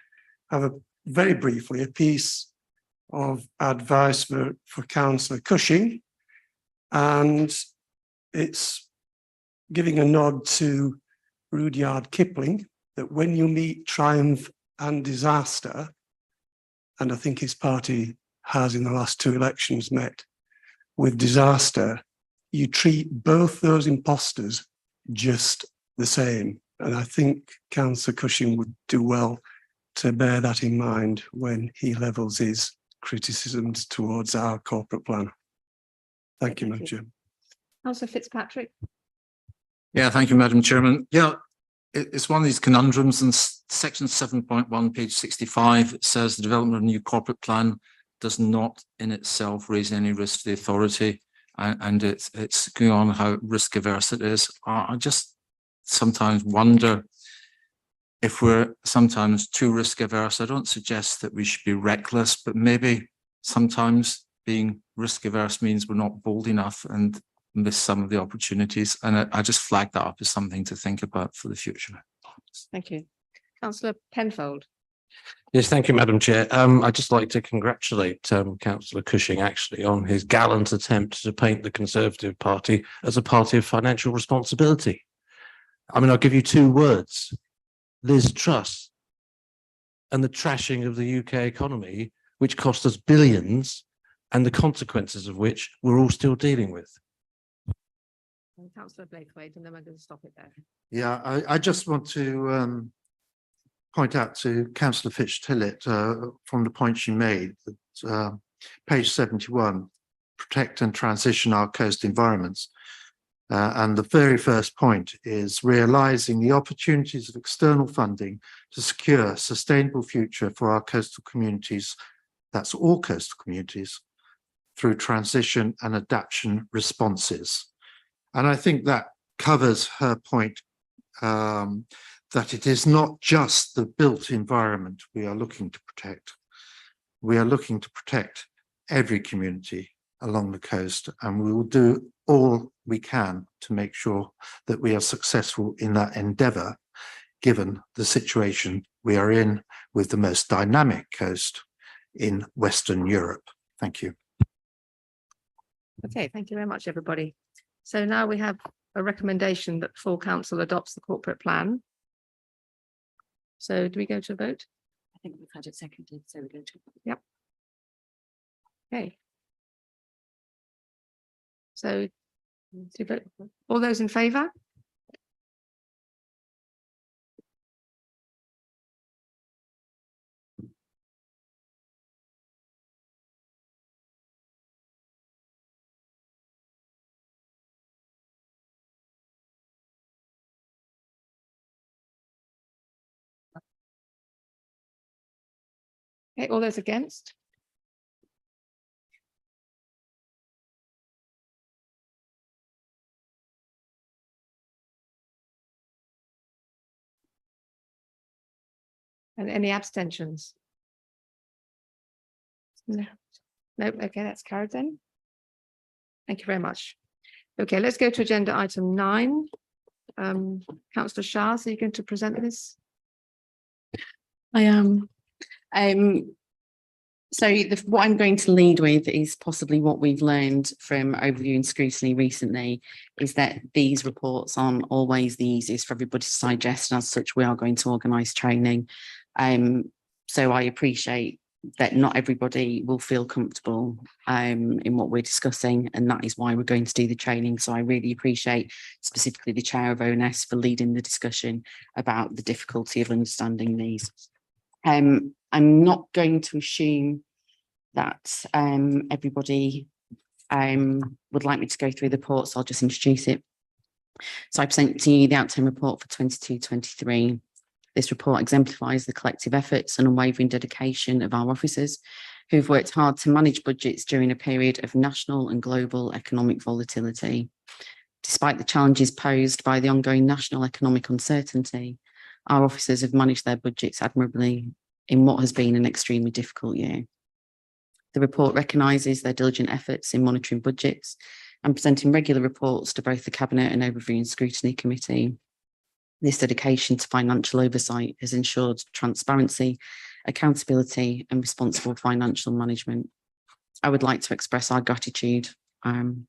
have a very briefly a piece of advice for Councillor Cushing, and it's giving a nod to Rudyard Kipling, that when you meet triumph and disaster, and I think his party has in the last 2 elections met with disaster, you treat both those imposters just the same. And I think Councillor Cushing would do well to bear that in mind when he levels his criticisms towards our corporate plan. Thank you, Madam Chair. Councillor Fitzpatrick. Yeah, thank you, Madam Chairman. Yeah, it's one of these conundrums, and section 7.1, page 65, it says the development of a new corporate plan does not in itself raise any risk to the authority, and it's going on how risk averse it is. I just sometimes wonder if we're sometimes too risk averse. I don't suggest that we should be reckless, but maybe sometimes being risk averse means we're not bold enough and miss some of the opportunities. And I just flag that up as something to think about for the future. Thank you. Councillor Penfold. Yes, thank you, Madam Chair. I'd just like to congratulate Councillor Cushing actually on his gallant attempt to paint the Conservative Party as a party of financial responsibility. I mean, I'll give you 2 words: Liz Truss and the trashing of the UK economy, which cost us billions, and the consequences of which we're all still dealing with. Councillor Blaithwaite, and then we're going to stop it there. Yeah, I just want to point out to Councillor Fitch-Tillett from the point she made that page 71, protect and transition our coast environments. And the very first point is realising the opportunities of external funding to secure a sustainable future for our coastal communities, that's all coastal communities, through transition and adaptation responses. And I think that covers her point that it is not just the built environment we are looking to protect. We are looking to protect every community along the coast, and we will do all we can to make sure that we are successful in that endeavour, given the situation we are in with the most dynamic coast in Western Europe. Thank you. Okay, thank you very much, everybody. So now we have a recommendation that full council adopts the corporate plan. So do we go to a vote? I think we've had it seconded, so we go to. Yep. Okay. So do you vote? All those in favour? Okay, all those against? And any abstentions? No, no, okay, that's carried then. Thank you very much. Okay, let's go to agenda item 9. Councillor Shah, so you're going to present this? I am. So what I'm going to lead with is possibly what we've learned from overview and scrutiny recently, is that these reports aren't always the easiest for everybody to digest, and as such we are going to organise training. So I appreciate that not everybody will feel comfortable in what we're discussing, and that is why we're going to do the training. So I really appreciate specifically the Chair of ONS for leading the discussion about the difficulty of understanding these. I'm not going to assume that everybody would like me to go through the report, so I'll just introduce it. So I present to you the outcome report for 22-23. This report exemplifies the collective efforts and unwavering dedication of our officers who've worked hard to manage budgets during a period of national and global economic volatility. Despite the challenges posed by the ongoing national economic uncertainty, our officers have managed their budgets admirably in what has been an extremely difficult year. The report recognises their diligent efforts in monitoring budgets, and presenting regular reports to both the Cabinet and Overview and Scrutiny Committee. This dedication to financial oversight has ensured transparency, accountability and responsible financial management. I would like to express our gratitude on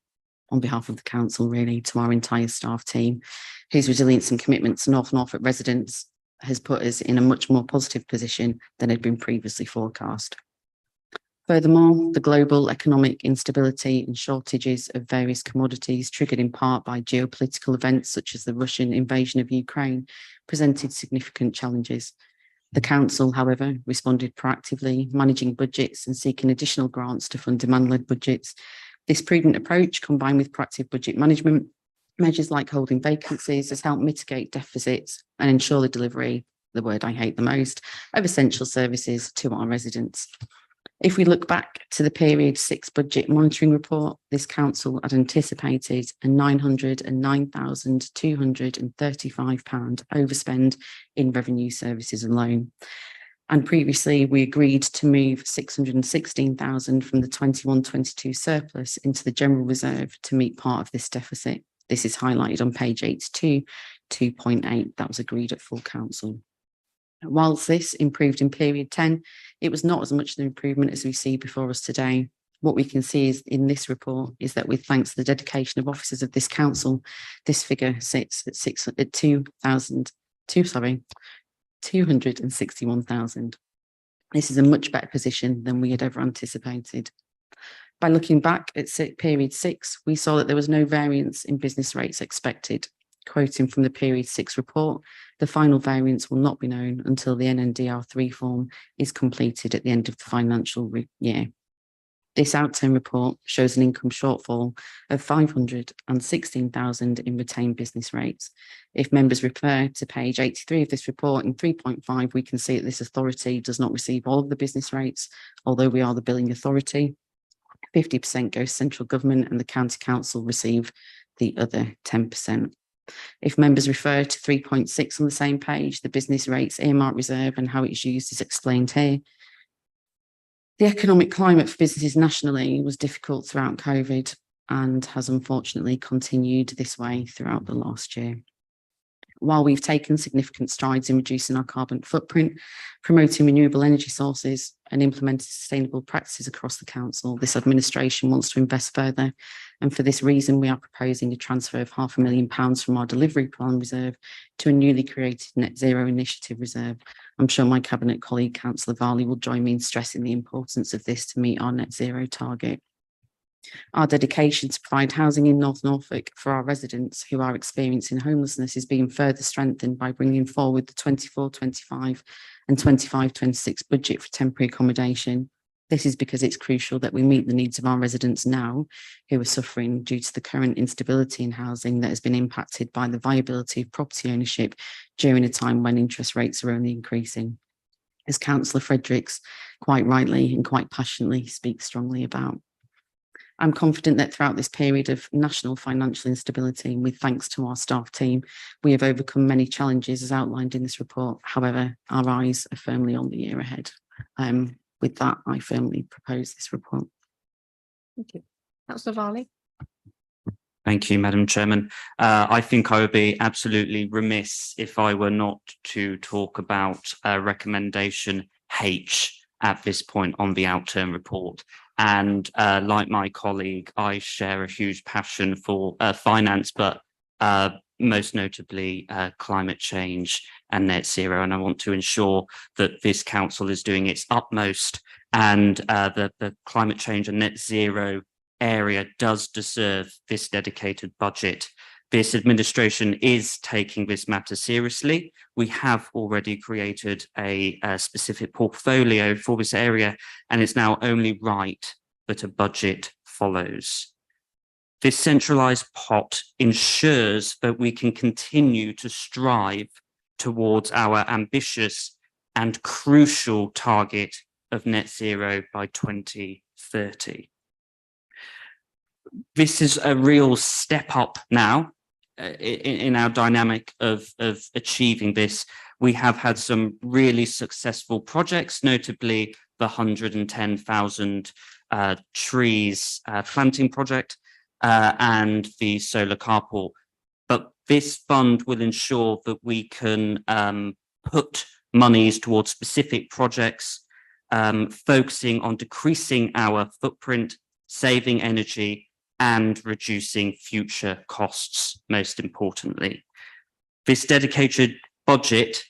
behalf of the council really to our entire staff team, whose resilience and commitment to North Norfolk residents has put us in a much more positive position than had been previously forecast. Furthermore, the global economic instability and shortages of various commodities, triggered in part by geopolitical events such as the Russian invasion of Ukraine, presented significant challenges. The council, however, responded proactively, managing budgets and seeking additional grants to fund demand-led budgets. This prudent approach, combined with proactive budget management measures like holding vacancies, has helped mitigate deficits and ensure the delivery, the word I hate the most, of essential services to our residents. If we look back to the period 6 budget monitoring report, this council had anticipated a £909,235 overspend in revenue services alone. And previously we agreed to move 616,000 from the 21-22 surplus into the general reserve to meet part of this deficit. This is highlighted on page 82, 2.8, that was agreed at full council. Whilst this improved in period 10, it was not as much an improvement as we see before us today. What we can see is in this report is that with thanks to the dedication of officers of this council, this figure sits at 261,000. This is a much better position than we had ever anticipated. By looking back at period 6, we saw that there was no variance in business rates expected. Quoting from the period 6 report, the final variance will not be known until the NNDR3 form is completed at the end of the financial year. This outturn report shows an income shortfall of 516,000 in retained business rates. If members refer to page 83 of this report in 3.5, we can see that this authority does not receive all of the business rates, although we are the billing authority. 50% goes to central government and the county council receive the other 10%. If members refer to 3.6 on the same page, the business rates earmark reserve and how it's used is explained here. The economic climate for businesses nationally was difficult throughout COVID and has unfortunately continued this way throughout the last year. While we've taken significant strides in reducing our carbon footprint, promoting renewable energy sources and implementing sustainable practices across the council, this administration wants to invest further. And for this reason, we are proposing a transfer of £500,000 from our delivery plan reserve to a newly created net zero initiative reserve. I'm sure my cabinet colleague, Councillor Varley, will join me in stressing the importance of this to meet our net zero target. Our dedication to provide housing in North Norfolk for our residents who are experiencing homelessness is being further strengthened by bringing forward the 24-25 and 25-26 budget for temporary accommodation. This is because it's crucial that we meet the needs of our residents now who are suffering due to the current instability in housing that has been impacted by the viability of property ownership during a time when interest rates are only increasing. As Councillor Fredericks quite rightly and quite passionately speaks strongly about. I'm confident that throughout this period of national financial instability, with thanks to our staff team, we have overcome many challenges as outlined in this report. However, our eyes are firmly on the year ahead. With that, I firmly propose this report. Thank you. Councillor Varley. Thank you, Madam Chairman. I think I would be absolutely remiss if I were not to talk about recommendation H at this point on the outturn report. And like my colleague, I share a huge passion for finance, but most notably climate change and net zero. And I want to ensure that this council is doing its utmost, and the climate change and net zero area does deserve this dedicated budget. This administration is taking this matter seriously. We have already created a specific portfolio for this area, and it's now only right that a budget follows. This centralised pot ensures that we can continue to strive towards our ambitious and crucial target of net zero by 2030. This is a real step up now in our dynamic of achieving this. We have had some really successful projects, notably the 110,000 trees planting project. and the solar carport. But this fund will ensure that we can put monies towards specific projects, focusing on decreasing our footprint, saving energy, and reducing future costs, most importantly. This dedicated budget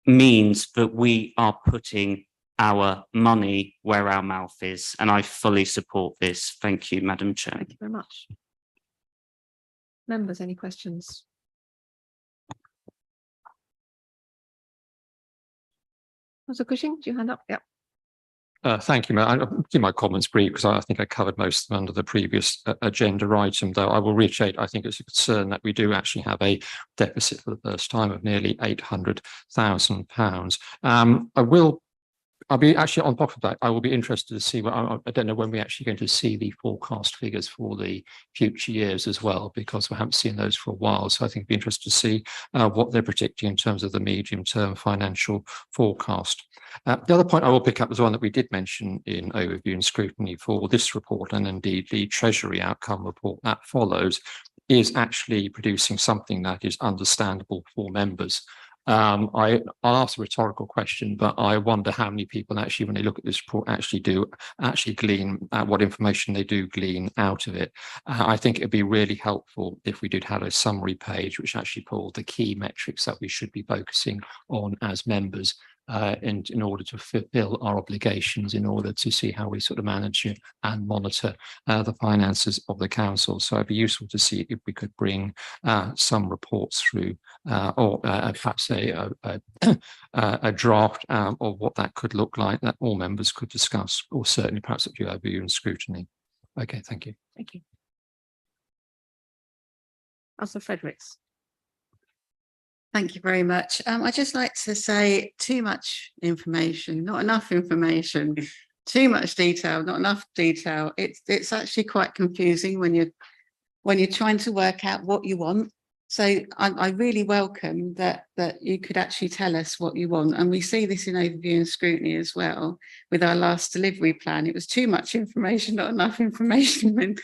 means that we are putting our money where our mouth is, and I fully support this. Thank you, Madam Chair. Thank you very much. Members, any questions? Councillor Cushing, do you hand up? Yep. Thank you, Mayor. I'll keep my comments brief because I think I covered most of them under the previous agenda item, though I will reiterate, I think it's a concern that we do actually have a deficit for the first time of nearly £800,000. I'll be actually on top of that. I will be interested to see I don't know when we're actually going to see the forecast figures for the future years as well, because we haven't seen those for a while. So I think it'd be interesting to see what they're predicting in terms of the medium-term financial forecast. The other point I will pick up was one that we did mention in overview and scrutiny for this report, and indeed the Treasury outcome report that follows is actually producing something that is understandable for members. I'll ask a rhetorical question, but I wonder how many people actually, when they look at this report, actually glean what information they do glean out of it. I think it'd be really helpful if we did have a summary page which actually pulled the key metrics that we should be focusing on as members. In order to fulfill our obligations, in order to see how we sort of manage and monitor the finances of the council. So it'd be useful to see if we could bring some reports through, or perhaps a draft of what that could look like that all members could discuss, or certainly perhaps at your overview and scrutiny. Okay, thank you. Thank you. Councillor Fredericks. Thank you very much. I'd just like to say too much information, not enough information, too much detail, not enough detail. It's actually quite confusing when you're trying to work out what you want. So I really welcome that you could actually tell us what you want. And we see this in overview and scrutiny as well with our last delivery plan. It was too much information, not enough information. And,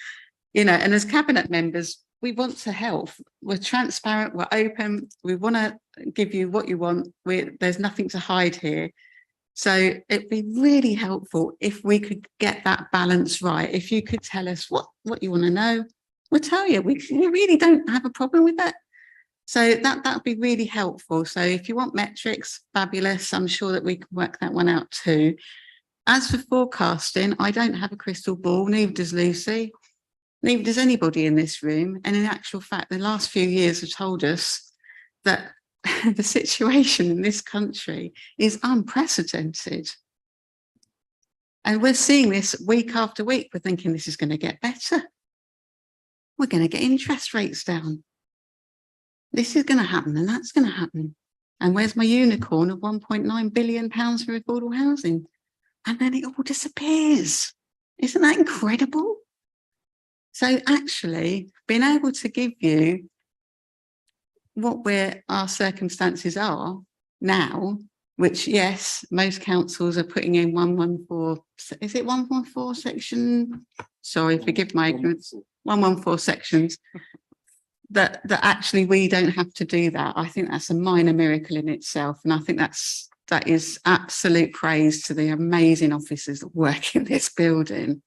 and as cabinet members, we want to help. We're transparent, we're open, we want to give you what you want. There's nothing to hide here. So it'd be really helpful if we could get that balance right. If you could tell us what you want to know, we'll tell you. We really don't have a problem with that. So that'd be really helpful. So if you want metrics, fabulous. I'm sure that we can work that one out too. As for forecasting, I don't have a crystal ball, neither does Lucy. Neither does anybody in this room. And in actual fact, the last few years have told us that the situation in this country is unprecedented. And we're seeing this week after week. We're thinking this is going to get better. We're going to get interest rates down. This is going to happen and that's going to happen. And where's my unicorn of £1.9 billion for affordable housing? And then it all disappears. Isn't that incredible? So actually being able to give you what our circumstances are now, which yes, most councils are putting in 114, is it 114 section? Sorry, forgive my ignorance, 114 sections, that actually we don't have to do that. I think that's a minor miracle in itself. And I think that is absolute praise to the amazing officers that work in this building.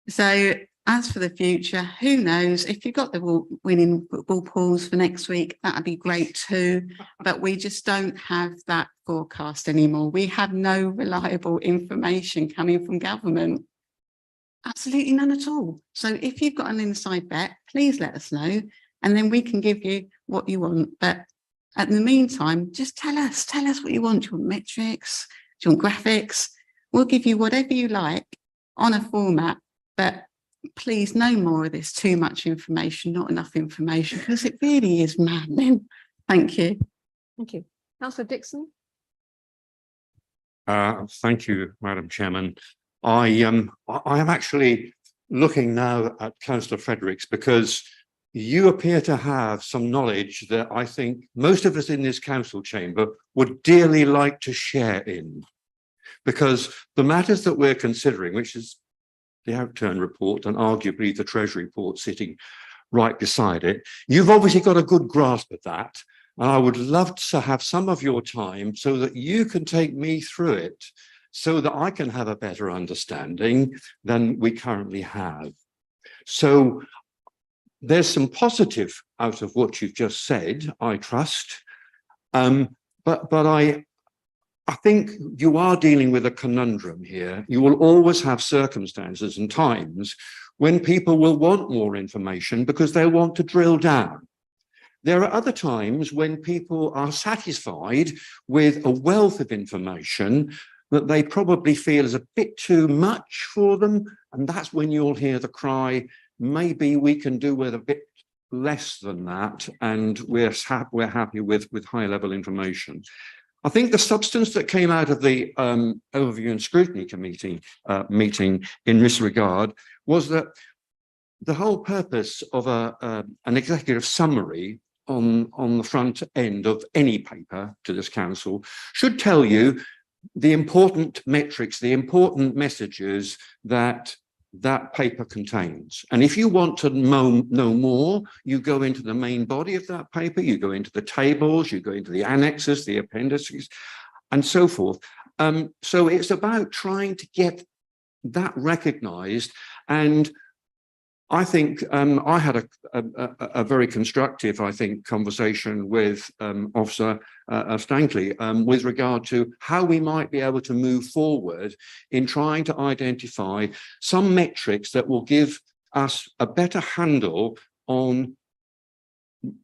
So as for the future, who knows? If you've got the winning football pools for next week, that'd be great too. But we just don't have that forecast anymore. We have no reliable information coming from government. Absolutely none at all. So if you've got an inside bet, please let us know, and then we can give you what you want. But in the meantime, just tell us what you want. Do you want metrics? Do you want graphics? We'll give you whatever you like on a format. But please, no more of this too much information, not enough information, because it really is maddening. Thank you. Thank you. Councillor Dixon. Thank you, Madam Chairman. I am actually looking now at Councillor Fredericks because you appear to have some knowledge that I think most of us in this council chamber would dearly like to share in. Because the matters that we're considering, which is the outturn report and arguably the Treasury report sitting right beside it. You've obviously got a good grasp of that. And I would love to have some of your time so that you can take me through it so that I can have a better understanding than we currently have. So there's some positive out of what you've just said, I trust. But I think you are dealing with a conundrum here. You will always have circumstances and times when people will want more information because they want to drill down. There are other times when people are satisfied with a wealth of information that they probably feel is a bit too much for them. And that's when you'll hear the cry, maybe we can do with a bit less than that. And we're happy with high level information. I think the substance that came out of the Overview and Scrutiny Committee meeting in this regard was that the whole purpose of an executive summary on the front end of any paper to this council should tell you the important metrics, the important messages that that paper contains. And if you want to know more, you go into the main body of that paper, you go into the tables, you go into the annexes, the appendices, and so forth. So it's about trying to get that recognized. And I think I had a very constructive, I think, conversation with Officer Stankley with regard to how we might be able to move forward in trying to identify some metrics that will give us a better handle on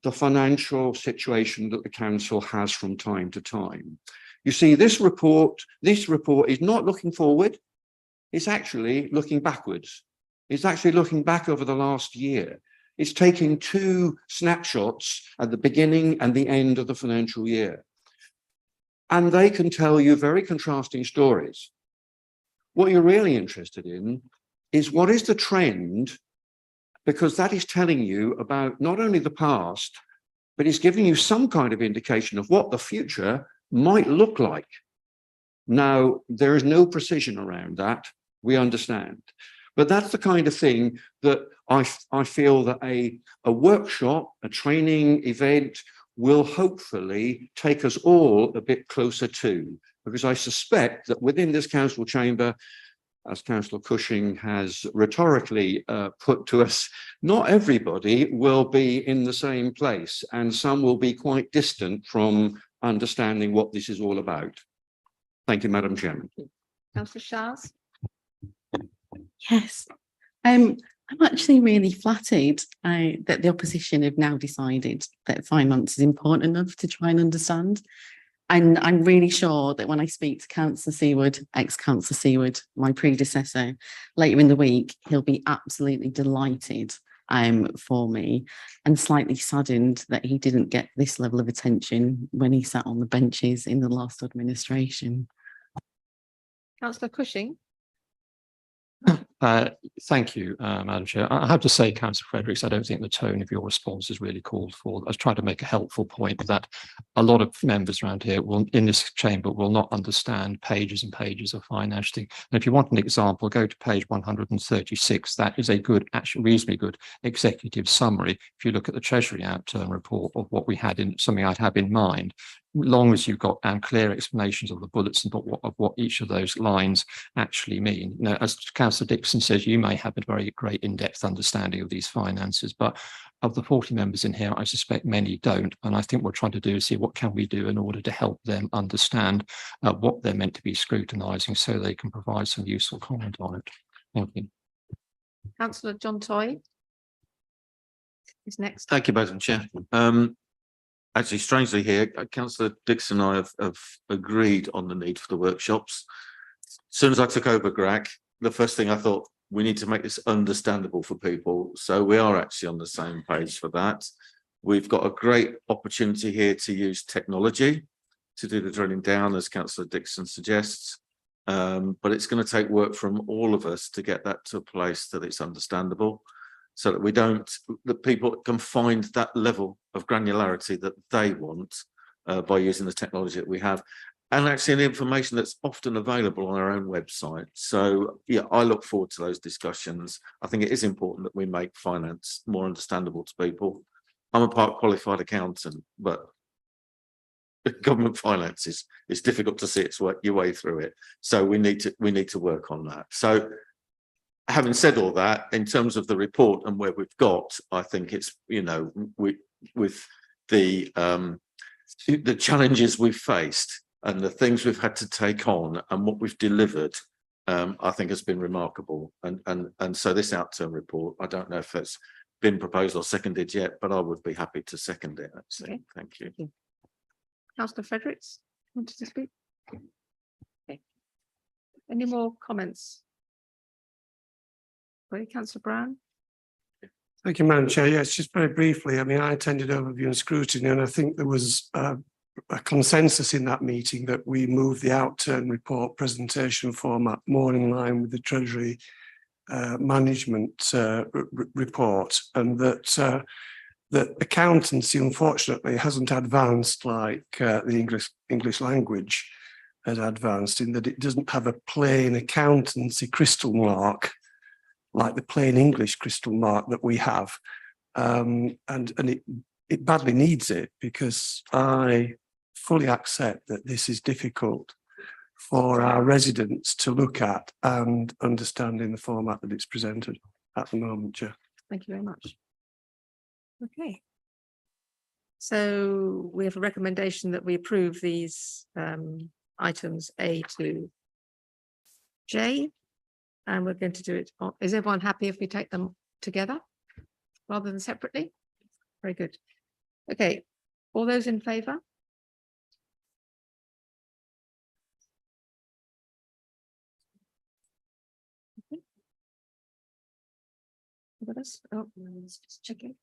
the financial situation that the council has from time to time. You see, this report is not looking forward, it's actually looking backwards. It's actually looking back over the last year. It's taking two snapshots at the beginning and the end of the financial year. And they can tell you very contrasting stories. What you're really interested in is what is the trend, because that is telling you about not only the past, but it's giving you some kind of indication of what the future might look like. Now, there is no precision around that, we understand. But that's the kind of thing that I feel that a workshop, a training event will hopefully take us all a bit closer to, because I suspect that within this council chamber, as Councillor Cushing has rhetorically put to us, not everybody will be in the same place, and some will be quite distant from understanding what this is all about. Thank you, Madam Chairman. Councillor Shars. Yes, I'm actually really flattered that the opposition have now decided that finance is important enough to try and understand. And I'm really sure that when I speak to Councillor Seward, ex-Councillor Seward, my predecessor, later in the week, he'll be absolutely delighted for me, and slightly saddened that he didn't get this level of attention when he sat on the benches in the last administration. Councillor Cushing. Thank you, Madam Chair. I have to say, Councillor Fredericks, I don't think the tone of your response is really called for. I was trying to make a helpful point that a lot of members around here in this chamber will not understand pages and pages of financing. And if you want an example, go to page 136. That is a good, actually reasonably good executive summary. If you look at the Treasury outturn report of what we had in something I'd have in mind, long as you've got clear explanations of the bullets and of what each of those lines actually mean. You know, as Councillor Dixon says, you may have a very great in-depth understanding of these finances, but of the 40 members in here, I suspect many don't. And I think what we're trying to do is see what can we do in order to help them understand what they're meant to be scrutinising so they can provide some useful comment on it. Thank you. Councillor John Toy is next. Thank you, Madam Chair. Actually, strangely here, Councillor Dixon and I have agreed on the need for the workshops. As soon as I took over GRAC, the first thing I thought, we need to make this understandable for people. So we are actually on the same page for that. We've got a great opportunity here to use technology to do the drilling down, as Councillor Dixon suggests. But it's going to take work from all of us to get that to a place that it's understandable, so that that people can find that level of granularity that they want by using the technology that we have. and actually the information that's often available on our own website. So yeah, I look forward to those discussions. I think it is important that we make finance more understandable to people. I'm a part qualified accountant, but government finances, it's difficult to see your way through it. So we need to work on that. So having said all that, in terms of the report and where we've got, I think it's, you know, with the challenges we've faced and the things we've had to take on and what we've delivered, I think has been remarkable. And so this outturn report, I don't know if it's been proposed or seconded yet, but I would be happy to second it. Actually. Okay. Thank you. Councillor Fredericks, wanted to speak? Okay. Any more comments? Sorry, Councillor Brown? Thank you, Madam Chair. Yes, just very briefly. I mean, I attended overview and scrutiny, and I think there was a consensus in that meeting that we move the outturn report presentation format more in line with the Treasury management report, and that accountancy unfortunately hasn't advanced like the English language has advanced, in that it doesn't have a plain accountancy crystal mark like the plain English crystal mark that we have, and it badly needs it, because I fully accept that this is difficult for our residents to look at and understand in the format that it's presented at the moment, Chair. Thank you very much. Okay. So we have a recommendation that we approve these items A to J, and we're going to do it. Is everyone happy if we take them together rather than separately? Very good. Okay, all those in favour? Got us? Oh, let's just check it.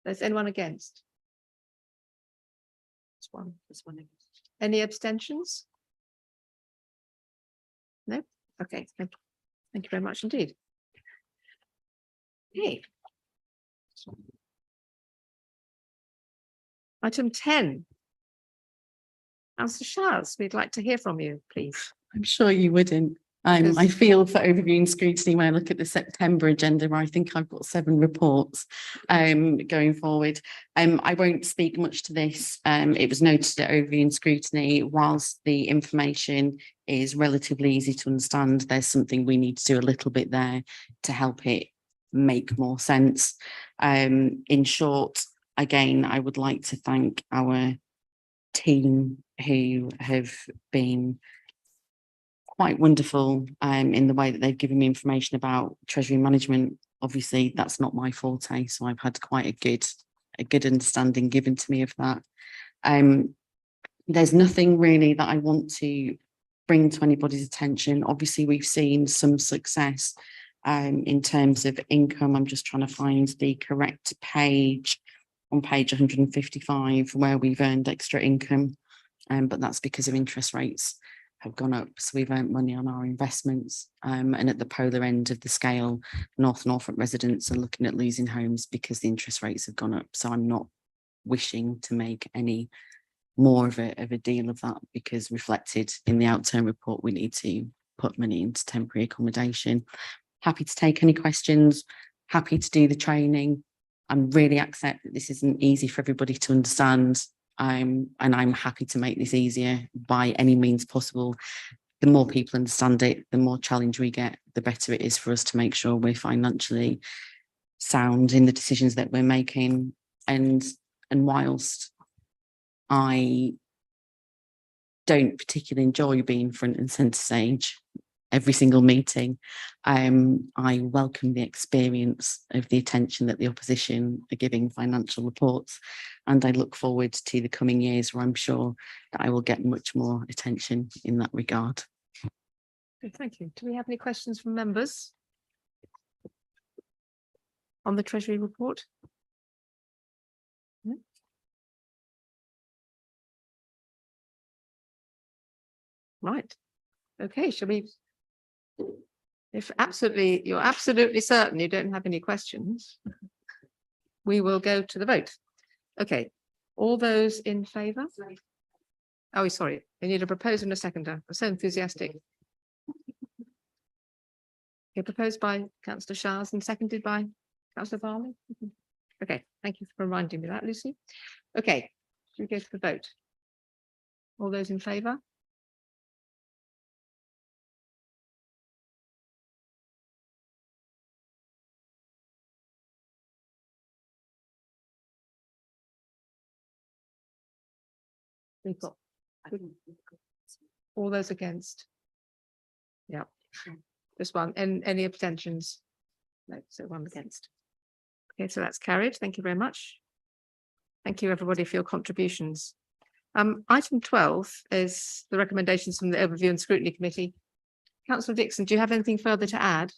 Is anyone against? There's one against. Any abstentions? No? Okay, thank you very much indeed. Okay. Item 10. Councillor Shaz, we'd like to hear from you, please. I'm sure you wouldn't. I feel for overview and scrutiny when I look at the September agenda, where I think I've got 7 reports going forward. I won't speak much to this. It was noted at overview and scrutiny, whilst the information is relatively easy to understand, there's something we need to do a little bit there to help it make more sense. In short, again, I would like to thank our team who have been quite wonderful in the way that they've given me information about Treasury management. Obviously, that's not my forte, so I've had quite a good understanding given to me of that. There's nothing really that I want to bring to anybody's attention. Obviously, we've seen some success in terms of income. I'm just trying to find the correct page on page 155 where we've earned extra income, but that's because of interest rates have gone up, so we've earned money on our investments, and at the polar end of the scale, North Norfolk residents are looking at losing homes because the interest rates have gone up. So I'm not wishing to make any more of a deal of that, because reflected in the outturn report we need to put money into temporary accommodation. Happy to take any questions, happy to do the training. I'm really accept that this isn't easy for everybody to understand. And I'm happy to make this easier by any means possible. The more people understand it, the more challenge we get, the better it is for us to make sure we're financially sound in the decisions that we're making. And whilst I don't particularly enjoy being front and centre stage every single meeting, I welcome the experience of the attention that the opposition are giving financial reports, and I look forward to the coming years where I'm sure that I will get much more attention in that regard. Good, thank you. Do we have any questions from members on the Treasury report? No? Right. Okay, shall we? If you're absolutely certain you don't have any questions, we will go to the vote. Okay, all those in favour? Oh, sorry, I need a proposer and a seconder. I'm so enthusiastic. Okay, proposed by councillor Shars and seconded by councillor Barley. Okay, thank you for reminding me of that, Lucy. Okay, should we go to the vote? All those in favour? We've got all those against. Yeah, just one. And any abstentions? No, so one against. Okay, so that's carried. Thank you very much. Thank you, everybody, for your contributions. Item 12 is the recommendations from the Overview and Scrutiny Committee. Councillor Dixon, do you have anything further to add?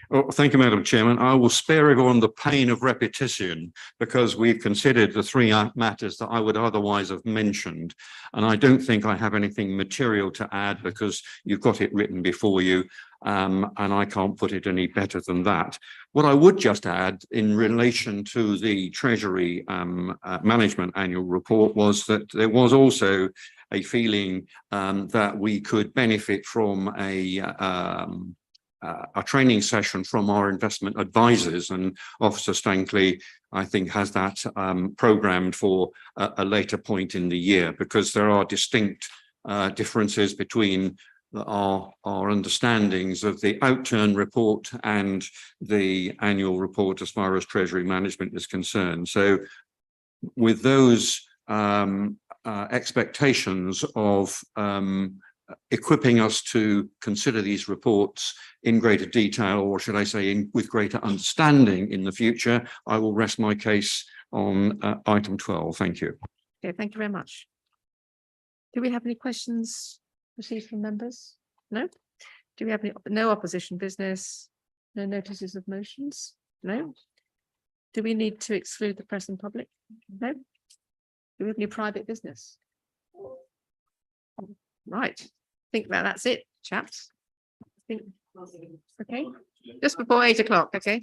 Oh, thank you, Madam Chairman. I will spare everyone the pain of repetition because we've considered the three matters that I would otherwise have mentioned. And I don't think I have anything material to add because you've got it written before you. And I can't put it any better than that. What I would just add in relation to the Treasury Management Annual Report was that there was also a feeling that we could benefit from a training session from our investment advisors, and Officer Stankley, I think, has that programmed for a later point in the year, because there are distinct differences between our understandings of the outturn report and the annual report as far as Treasury management is concerned. So with those expectations of equipping us to consider these reports in greater detail, or should I say with greater understanding in the future, I will rest my case on item 12. Thank you. Okay, thank you very much. Do we have any questions received from members? No? Do we have any, no opposition business? No notices of motions? No? Do we need to exclude the press and public? No? Do we have any private business? Right, think about that's it, chaps. Okay, just before 8 o'clock, okay.